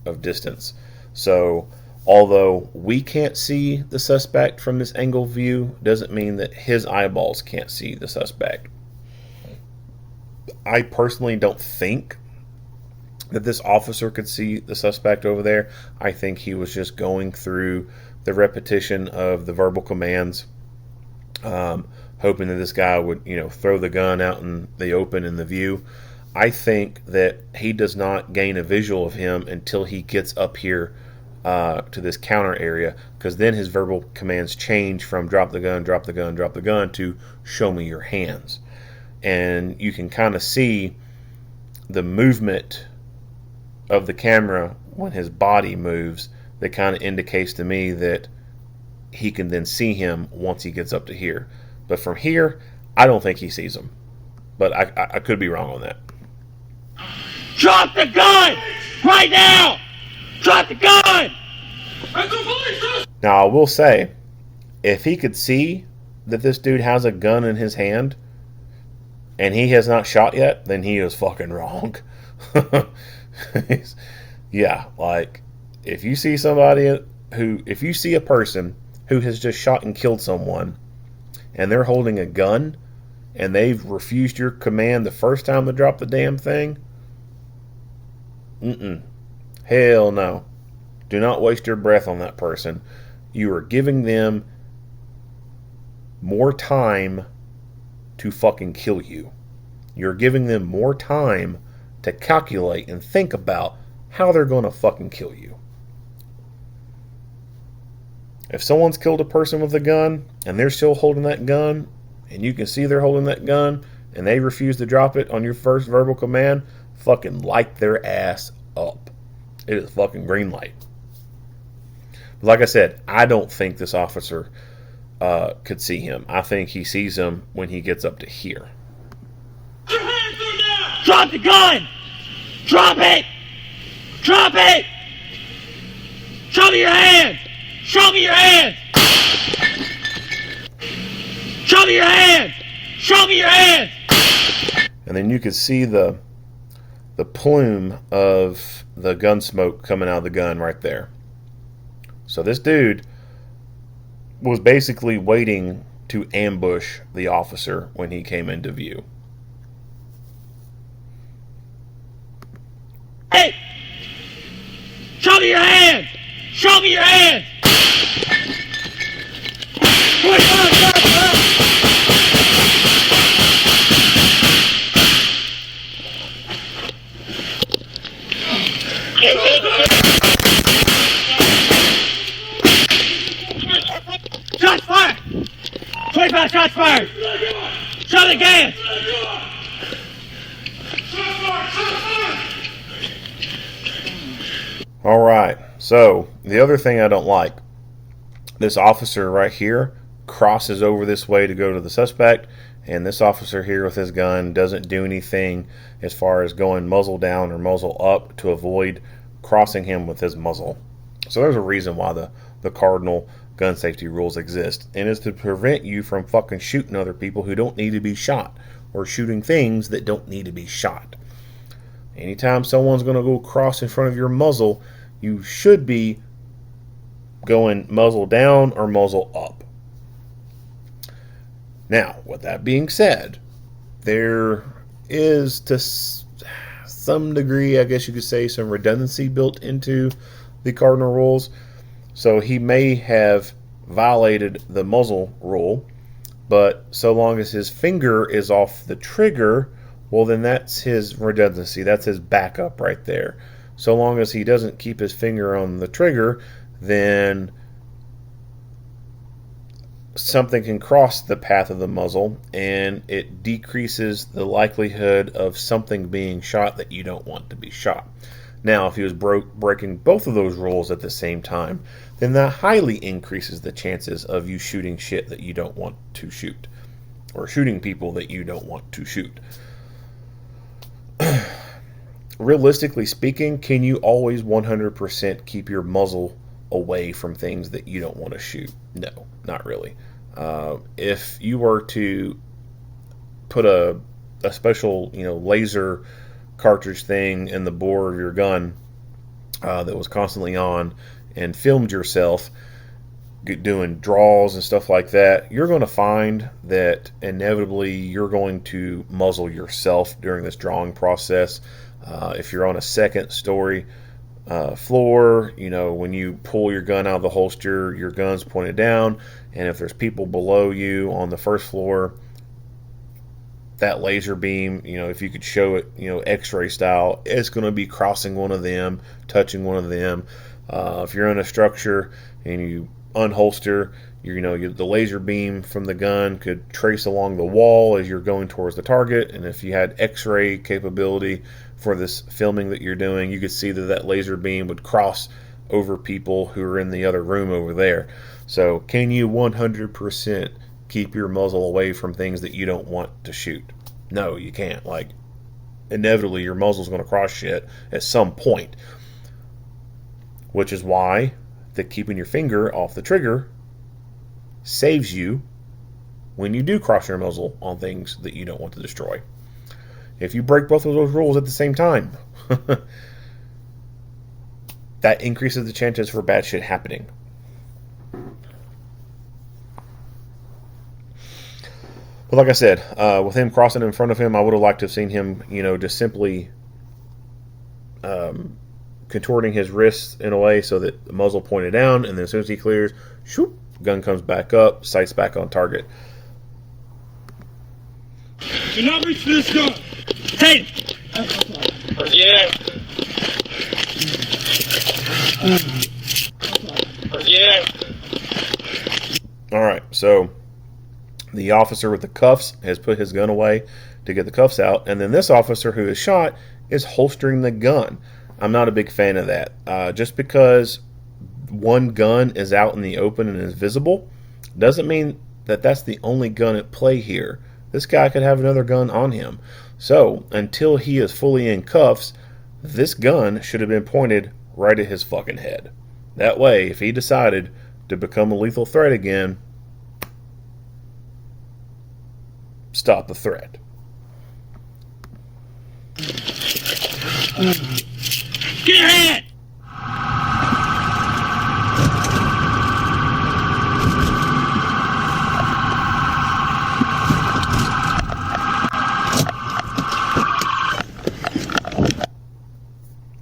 of distance. So although we can't see the suspect from this angle view, doesn't mean that his eyeballs can't see the suspect. I personally don't think that this officer could see the suspect over there. I think he was just going through the repetition of the verbal commands, hoping that this guy would, throw the gun out in the open in the view. I think that he does not gain a visual of him until he gets up here to this counter area, because then his verbal commands change from drop the gun, drop the gun, drop the gun to show me your hands. And you can kind of see the movement of the camera when his body moves. That kind of indicates to me that he can then see him once he gets up to here. But from here, I don't think he sees him. But I could be wrong on that. Drop the gun! Right now! Drop the gun! Now, I will say, if he could see that this dude has a gun in his hand and he has not shot yet, then he is fucking wrong. Yeah, like, if you see if you see a person who has just shot and killed someone and they're holding a gun and they've refused your command the first time to drop the damn thing, hell no. Do not waste your breath on that person. You are giving them more time to fucking kill you. You're giving them more time to calculate and think about how they're going to fucking kill you. If someone's killed a person with a gun and they're still holding that gun, and you can see they're holding that gun and they refuse to drop it on your first verbal command, fucking light their ass up. It is fucking green light. Like I said, I don't think this officer could see him. I think he sees him when he gets up to here. Drop the gun! Drop it! Drop it! Show me your hands! Show me your hands! Show me your hands! Show me your hands! And then you could see the plume of the gun smoke coming out of the gun right there. So this dude was basically waiting to ambush the officer when he came into view. Hey! Show me your hands! Show me your hands! Shots fired! 25 shots fired! Show the gas! All right. So the other thing I don't like, this officer right here crosses over this way to go to the suspect, And this officer here with his gun doesn't do anything as far as going muzzle down or muzzle up to avoid crossing him with his muzzle. So there's a reason why the cardinal gun safety rules exist, and it's to prevent you from fucking shooting other people who don't need to be shot, or shooting things that don't need to be shot. Anytime someone's going to go cross in front of your muzzle, you should be going muzzle down or muzzle up. Now, with that being said, there is, to some degree, I guess you could say, some redundancy built into the cardinal rules. So he may have violated the muzzle rule, but so long as his finger is off the trigger, well, then that's his redundancy. That's his backup right there. So long as he doesn't keep his finger on the trigger, then something can cross the path of the muzzle, and it decreases the likelihood of something being shot that you don't want to be shot. Now, if he was breaking both of those rules at the same time, then that highly increases the chances of you shooting shit that you don't want to shoot, or shooting people that you don't want to shoot. Realistically speaking, can you always 100% keep your muzzle away from things that you don't want to shoot? No, not really. If you were to put a special, laser cartridge thing in the bore of your gun that was constantly on, and filmed yourself doing draws and stuff like that, you're going to find that inevitably you're going to muzzle yourself during this drawing process. If you're on a second story floor, when you pull your gun out of the holster, your gun's pointed down, and if there's people below you on the first floor, that laser beam, if you could show it, x-ray style, it's going to be crossing one of them, touching one of them. If you're in a structure and you unholster, the laser beam from the gun could trace along the wall as you're going towards the target, and if you had x-ray capability for this filming that you're doing, you could see that laser beam would cross over people who are in the other room over there. So can you 100% keep your muzzle away from things that you don't want to shoot? No, you can't. Inevitably your muzzle's going to cross shit at some point, which is why keeping your finger off the trigger saves you when you do cross your muzzle on things that you don't want to destroy. If you break both of those rules at the same time, that increases the chances for bad shit happening. But like I said, with him crossing in front of him, I would have liked to have seen him, just simply contorting his wrists in a way so that the muzzle pointed down, and then as soon as he clears, shoop, gun comes back up, sights back on target. Do not reach for this gun. Hey! Yeah. Yeah. Alright, so the officer with the cuffs has put his gun away to get the cuffs out, and then this officer who is shot is holstering the gun. I'm not a big fan of that. Just because one gun is out in the open and is visible doesn't mean that that's the only gun at play here. This guy could have another gun on him. So, until he is fully in cuffs, this gun should have been pointed right at his fucking head. That way, if he decided to become a lethal threat again, stop the threat. Get your hand!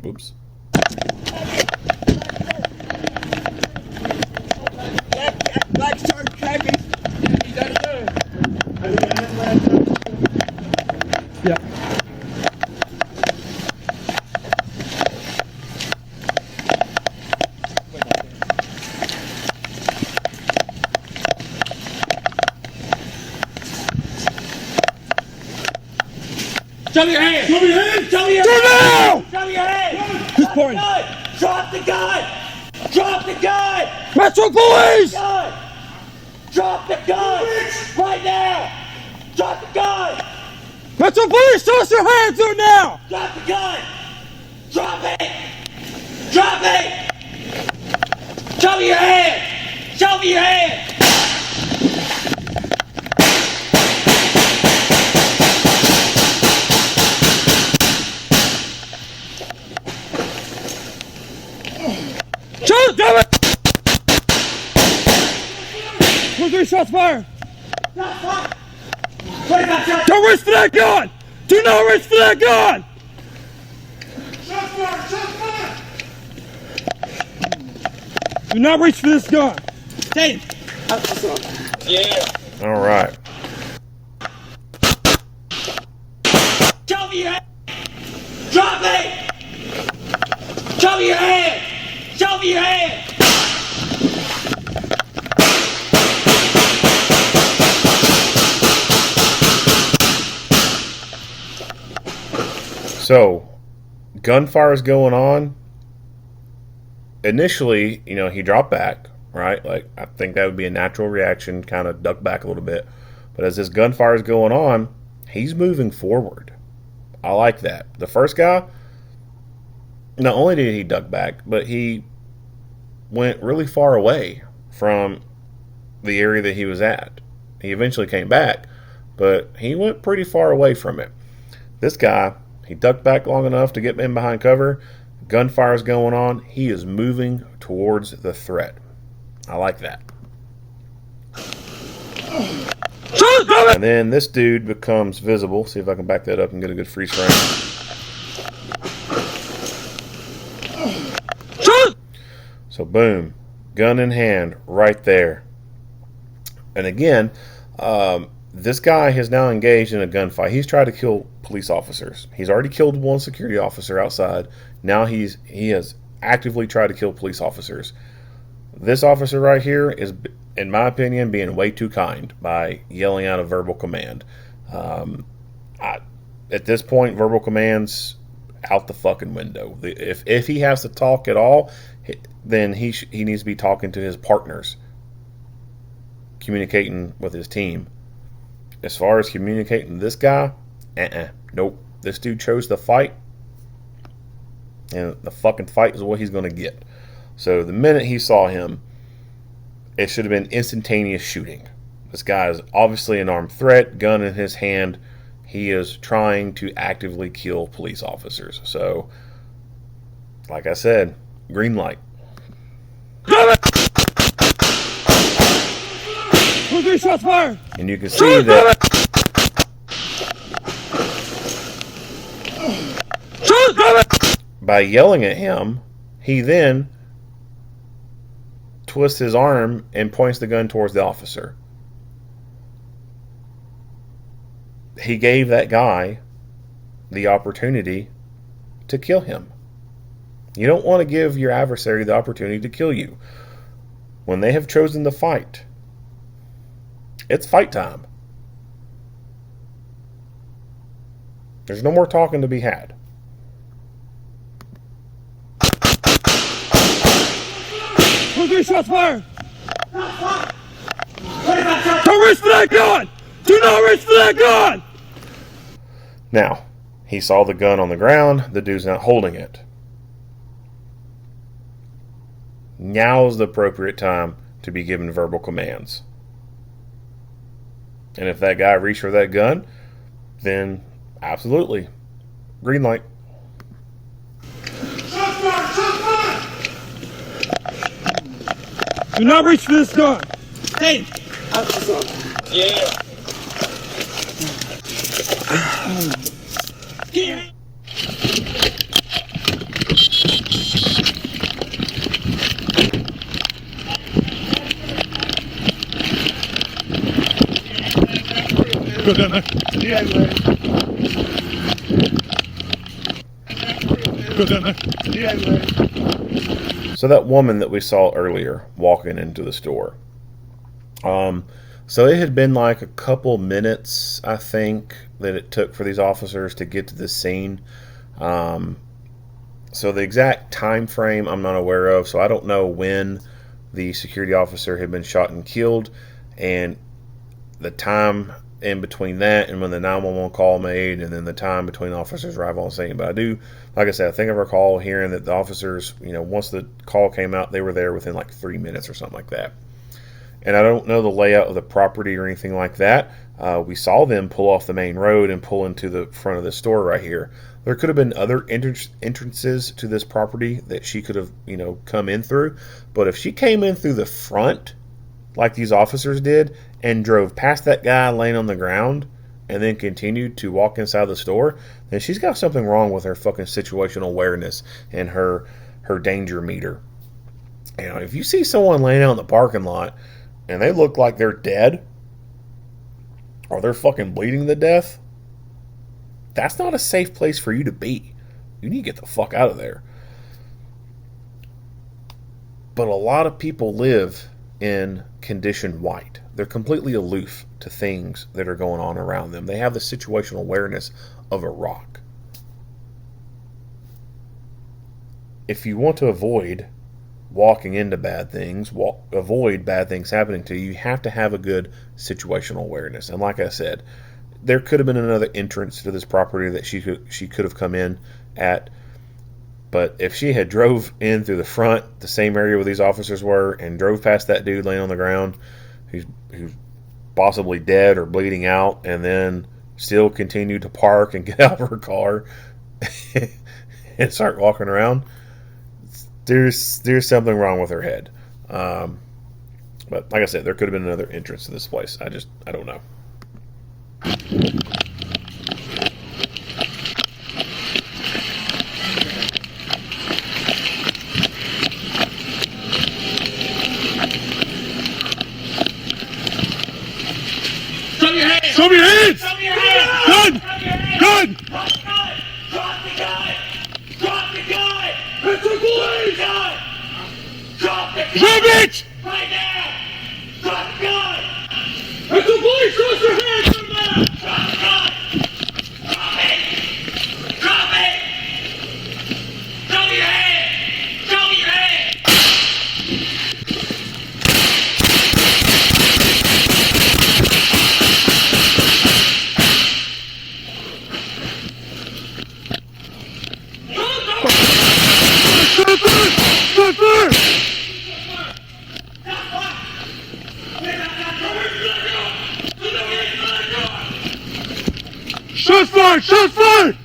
Oops. Black shark tracking. He's out of there. Yeah. Show me your hands! Show me your hands! Show me your hands! Show me your hands! Who's pouring? Drop the gun! Drop the gun! Metro Police! Drop the gun! Right now! Drop the gun! Metro Police, show us your hands right now! Drop the gun! Drop it! Drop it! Show me your hands! Show me your hands! Shoot! Damn it! 23 shots fired! Not fine! 25 shots! Don't reach for that gun! Do not reach for that gun! Shots fired! Shots fired! Do not reach for this gun! Dave! Yeah! All right. Show me your hands! Drop it! Show me your hands! Show me your hands! So, gunfire is going on. Initially, he dropped back, right? Like, I think that would be a natural reaction, kind of duck back a little bit. But as this gunfire is going on, he's moving forward. I like that. The first guy, not only did he duck back, but he went really far away from the area that he was at. He eventually came back, but he went pretty far away from it. This guy, he ducked back long enough to get in behind cover. Gunfire's going on. He is moving towards the threat. I like that. And then this dude becomes visible. See if I can back that up and get a good freeze frame. So boom, gun in hand, right there. And again, this guy has now engaged in a gunfight. He's tried to kill police officers. He's already killed one security officer outside. Now he has actively tried to kill police officers. This officer right here is, in my opinion, being way too kind by yelling out a verbal command. At this point, verbal commands out the fucking window. If he has to talk at all, then he needs to be talking to his partners, communicating with his team. As far as communicating to this guy, nope. This dude chose the fight, and the fucking fight is what he's going to get. So the minute he saw him, it should have been instantaneous shooting. This guy is obviously an armed threat, gun in his hand. He is trying to actively kill police officers. So, like I said, green light. Shots fired! And you can see that by yelling at him, he then twists his arm and points the gun towards the officer. He gave that guy the opportunity to kill him. You don't want to give your adversary the opportunity to kill you. When they have chosen to fight, it's fight time. There's no more talking to be had. Shots fired! Don't reach for that gun! Do not reach for that gun! Now, he saw the gun on the ground. The dude's not holding it. Now is the appropriate time to be given verbal commands. And if that guy reached for that gun, then absolutely, green light. Shots fired! Shots fired! Do not reach for this gun! Hey! Yeah! Here! Go down there. Yeah, Go down there. yeah. So that woman that we saw earlier walking into the store. So it had been like a couple minutes, I think, that it took for these officers to get to the scene. So the exact time frame I'm not aware of, so I don't know when the security officer had been shot and killed, and the time in between that and when the 911 call made, and then the time between officers arrive on scene. But I do, like I said, I think I recall hearing that the officers, once the call came out, they were there within like 3 minutes or something like that. And I don't know the layout of the property or anything like that. We saw them pull off the main road and pull into the front of the store right here. There could have been other entrances to this property that she could have, come in through. But if she came in through the front, like these officers did, and drove past that guy laying on the ground, and then continued to walk inside the store, then she's got something wrong with her fucking situational awareness and her danger meter. If you see someone laying out in the parking lot and they look like they're dead, or they're fucking bleeding to death, that's not a safe place for you to be. You need to get the fuck out of there. But a lot of people live in condition white. They're completely aloof to things that are going on around them. They have the situational awareness of a rock. If you want to avoid walking into bad things, avoid bad things happening to you, you have to have a good situational awareness. And like I said, there could have been another entrance to this property that she could have come in at. But if she had drove in through the front, the same area where these officers were, and drove past that dude laying on the ground who's possibly dead or bleeding out, and then still continued to park and get out of her car and start walking around, there's something wrong with her head. But like I said, there could have been another entrance to this place. I don't know. Show me your hands! Show me your hands! Gun! Gun! Drop the gun! Drop the gun! Drop the gun! Mr. Police! Gun! Drop the gun! Drop it! Right now! Drop the gun! Mr. Police, cross your hands! Drop the gun! Drop it! Drop it! Show me your hands! Show me your hands! Stop there! Shots fired! Shots fired!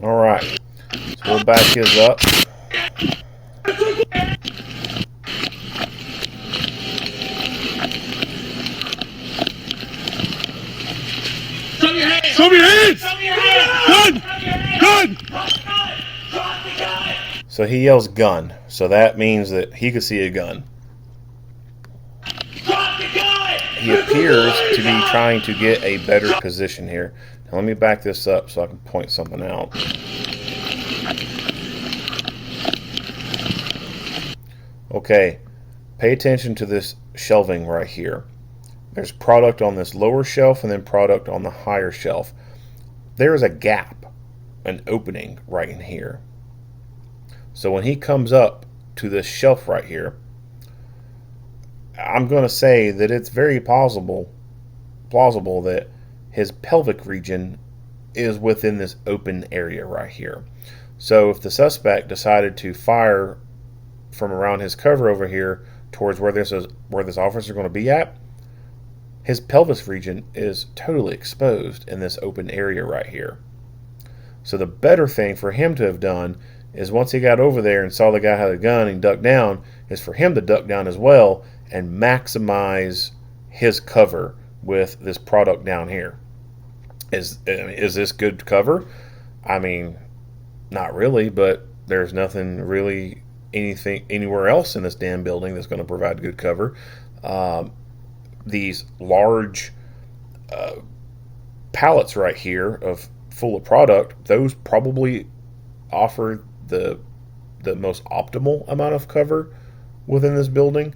All right. So we'll back his up. Show me your hands! Show me your hands! Show me your hands! Gun! Gun! Drop the gun! Drop the gun! So he yells gun. So that means that he could see a gun. Drop the gun! He appears to be trying to get a better position here. Now let me back this up so I can point something out. Okay, pay attention to this shelving right here. There's product on this lower shelf and then product on the higher shelf. There is a gap, an opening right in here. So when he comes up to this shelf right here, I'm going to say that it's very plausible that his pelvic region is within this open area right here. So if the suspect decided to fire from around his cover over here towards where this officer is going to be at, his pelvis region is totally exposed in this open area right here. So the better thing for him to have done is once he got over there and saw the guy had a gun and ducked down, is for him to duck down as well and maximize his cover with this product down here. Is this good cover? I mean, not really, but there's nothing really anywhere else in this damn building that's going to provide good cover. These large pallets right here full of product, those probably offer the most optimal amount of cover within this building.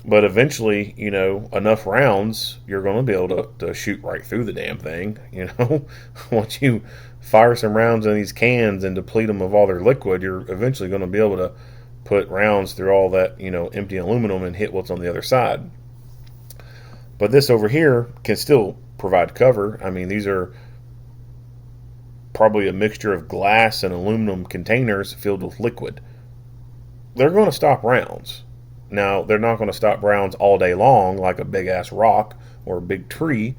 But eventually, enough rounds, you're going to be able to shoot right through the damn thing. Once you fire some rounds in these cans and deplete them of all their liquid, you're eventually going to be able put rounds through all that, empty aluminum and hit what's on the other side. But this over here can still provide cover. I mean, these are probably a mixture of glass and aluminum containers filled with liquid. They're going to stop rounds. Now, they're not going to stop rounds all day long like a big-ass rock or a big tree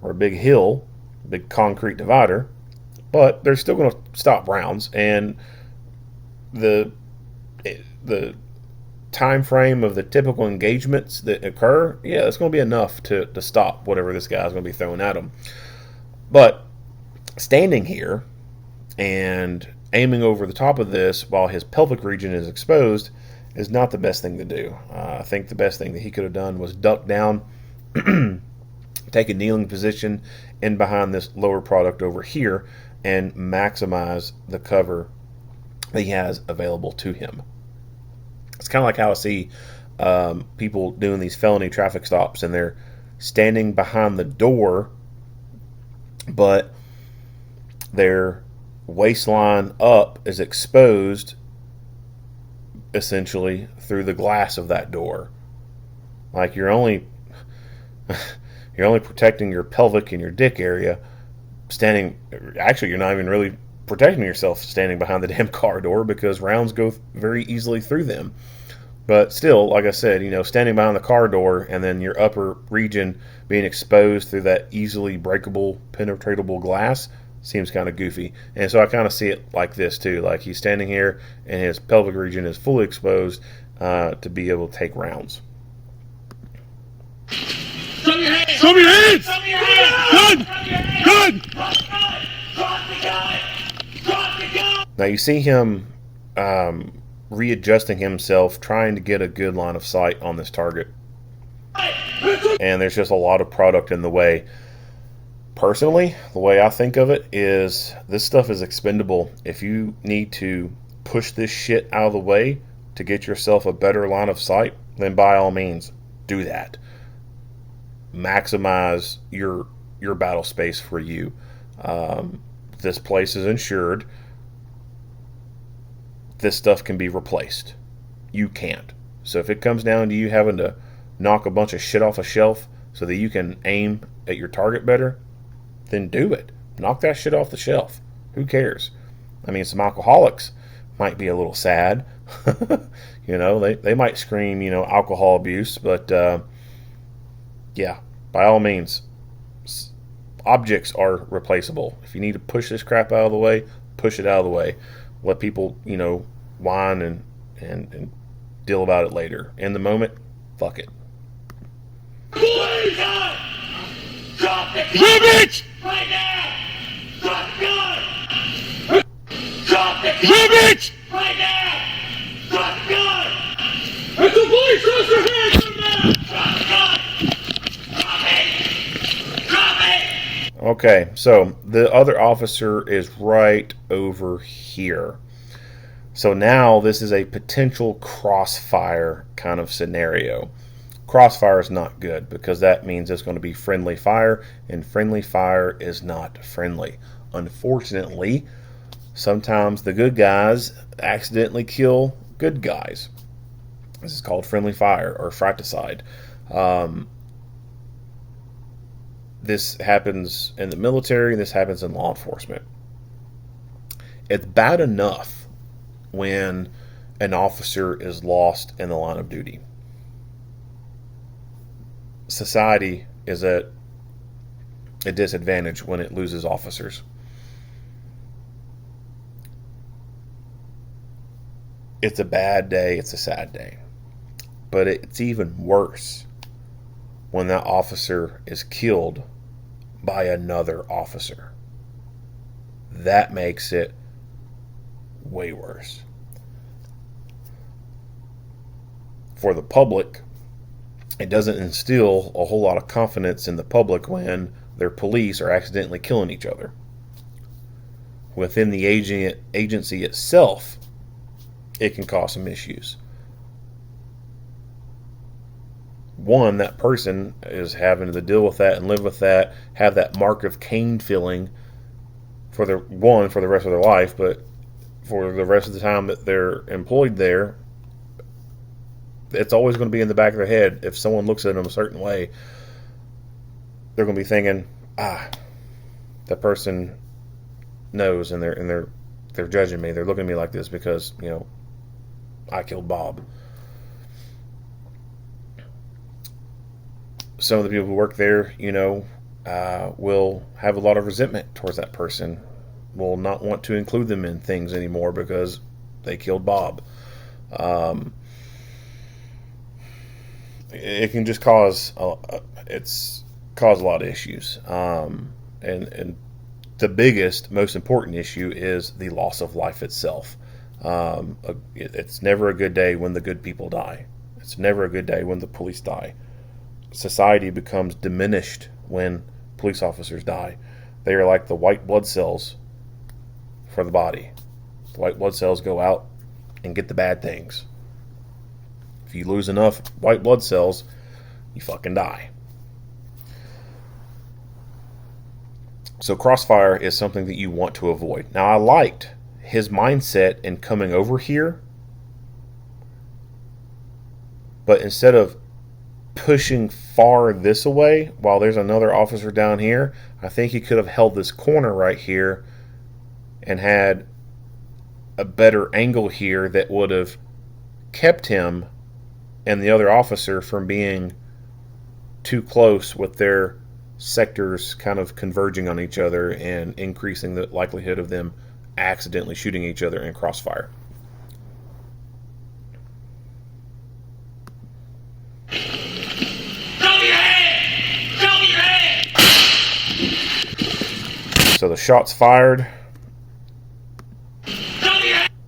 or a big hill, a big concrete divider, but they're still going to stop rounds. And the time frame of the typical engagements that occur, it's going to be enough to stop whatever this guy's going to be throwing at them. But standing here and aiming over the top of this while his pelvic region is exposed is not the best thing to do. I think the best thing that he could have done was duck down, take a kneeling position in behind this lower product over here, and maximize the cover that he has available to him. It's kind of like how I see people doing these felony traffic stops, and they're standing behind the door, but their waistline up is exposed essentially through the glass of that door. Like you're only protecting your pelvic and your dick area standing. Actually, you're not even really protecting yourself standing behind the damn car door, because rounds go very easily through them. But still, like I said, standing behind the car door and then your upper region being exposed through that easily breakable, penetratable glass seems kind of goofy. And so I kind of see it like this too. Like he's standing here and his pelvic region is fully exposed to be able to take rounds. Show me your hands! Show me your hands! Show me your hands! Good! Drop the gun! Drop the gun! Drop the gun! Now you see him readjusting himself, trying to get a good line of sight on this target. And there's just a lot of product in the way. Personally, the way I think of it is this stuff is expendable. If you need to push this shit out of the way to get yourself a better line of sight, then by all means, do that. Maximize your battle space for you. This place is insured. This stuff can be replaced. You can't. So if it comes down to you having to knock a bunch of shit off a shelf so that you can aim at your target better, then do it. Knock that shit off the shelf. Who cares? I mean, some alcoholics might be a little sad. They might scream, alcohol abuse, but yeah, by all means, objects are replaceable. If you need to push this crap out of the way, push it out of the way. Let people, whine and deal about it later. In the moment, fuck it. Boys up! Drop the gun! Bitch! Right now! Drop the gun! Drop the gun! Bitch! Right now! Drop the gun! It's the police! Raise your hands right now! Drop the gun! Drop it! Drop it! Okay, so the other officer is right over here. So now this is a potential crossfire kind of scenario. Crossfire is not good because that means it's going to be friendly fire, and friendly fire is not friendly. Unfortunately, sometimes the good guys accidentally kill good guys. This is called friendly fire or fratricide. This happens in the military, this happens in law enforcement. It's bad enough when an officer is lost in the line of duty. Society is at a disadvantage when it loses officers. It's a bad day, it's a sad day. But it's even worse when that officer is killed by another officer. That makes it way worse. For the public, it doesn't instill a whole lot of confidence in the public when their police are accidentally killing each other. Within the agency itself, it can cause some issues. One, that person is having to deal with that and live with that, have that Mark of Cain feeling for the rest of their life, but for the rest of the time that they're employed there, it's always going to be in the back of their head. If someone looks at them a certain way, they're going to be thinking, that person knows, and they're judging me. They're looking at me like this because I killed Bob. Some of the people who work there, will have a lot of resentment towards that person. Will not want to include them in things anymore because they killed Bob. It can just cause a lot of issues. And the biggest, most important issue is the loss of life itself. It's never a good day when the good people die. It's never a good day when the police die. Society becomes diminished when police officers die. They are like the white blood cells for the body. The white blood cells go out and get the bad things. If you lose enough white blood cells, you fucking die. So crossfire is something that you want to avoid. Now, I liked his mindset in coming over here, but instead of pushing far this away while there's another officer down here, I think he could have held this corner right here and had a better angle here that would have kept him and the other officer from being too close with their sectors kind of converging on each other and increasing the likelihood of them accidentally shooting each other in crossfire. So the shots fired.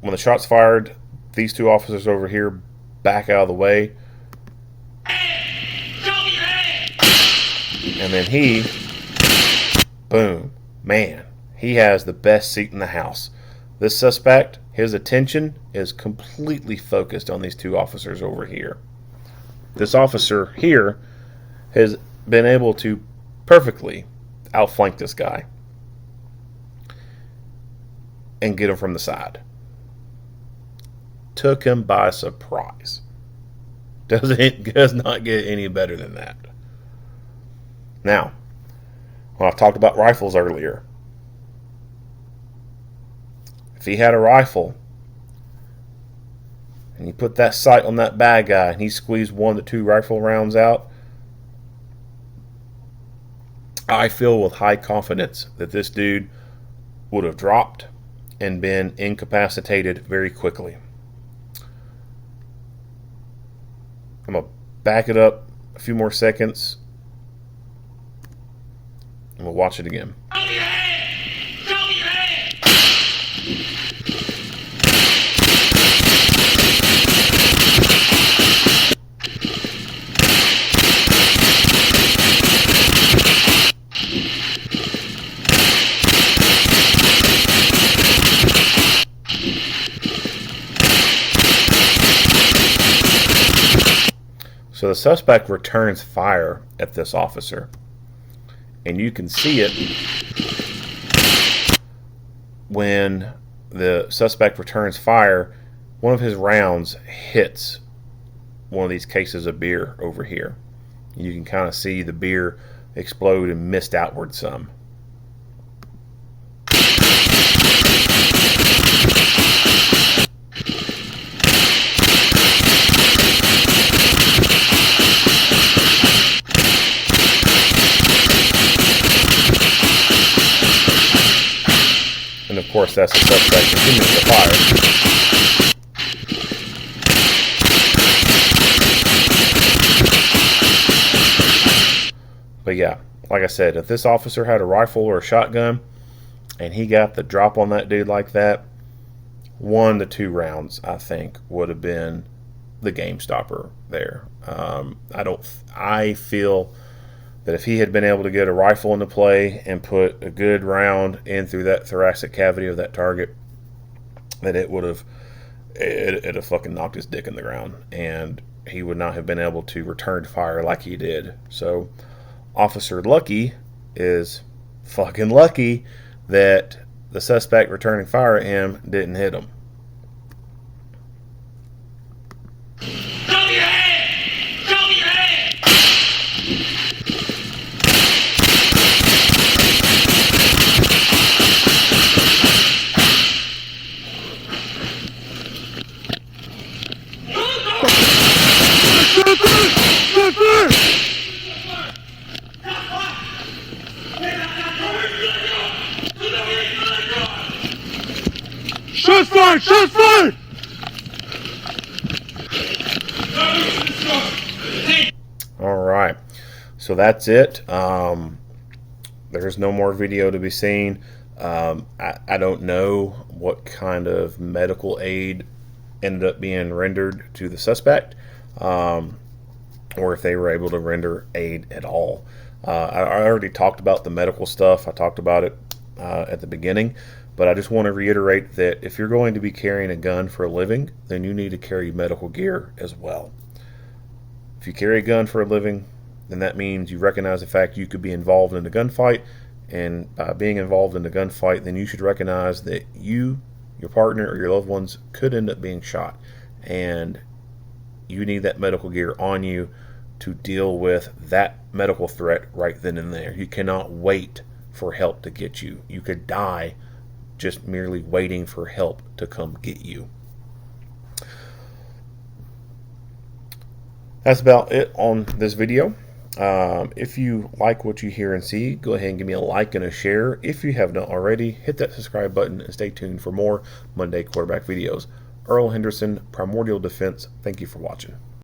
When the shots fired, these two officers over here back out of the way. And then he, boom, man, he has the best seat in the house. This suspect, his attention is completely focused on these two officers over here. This officer here has been able to perfectly outflank this guy and get him from the side. Took him by surprise. Does not get any better than that. Now, when I talked about rifles earlier, if he had a rifle and you put that sight on that bad guy and he squeezed 1 to 2 rifle rounds out, I feel with high confidence that this dude would have dropped and been incapacitated very quickly. I'm going to back it up a few more seconds and we'll watch it again. So the suspect returns fire at this officer. And you can see it when the suspect returns fire. One of his rounds hits one of these cases of beer over here. You can kind of see the beer explode and mist outward some. And of course, that's the suspect continuing to fire. But yeah, like I said, if this officer had a rifle or a shotgun and he got the drop on that dude like that, 1 to 2 rounds, I think, would have been the game stopper there. I feel that if he had been able to get a rifle into play and put a good round in through that thoracic cavity of that target, that it would have fucking knocked his dick in the ground, and he would not have been able to return fire like he did. So Officer Lucky is fucking lucky that the suspect returning fire at him didn't hit him. Show me your hands! fired! Shots fired! All right, so that's it. There's no more video to be seen. I don't know what kind of medical aid ended up being rendered to the suspect, or if they were able to render aid at all. I already talked about the medical stuff. I talked about it at the beginning, but I just want to reiterate that if you're going to be carrying a gun for a living, then you need to carry medical gear as well. If you carry a gun for a living, then that means you recognize the fact you could be involved in a gunfight, and by being involved in a gunfight, then you should recognize that you, your partner, or your loved ones could end up being shot, and you need that medical gear on you to deal with that medical threat right then and there. You cannot wait for help to get you. You could die just merely waiting for help to come get you. That's about it on this video. If you like what you hear and see, go ahead and give me a like and a share. If you have not already, hit that subscribe button and stay tuned for more Monday quarterback videos. Earl Henderson, Primordial Defense, thank you for watching.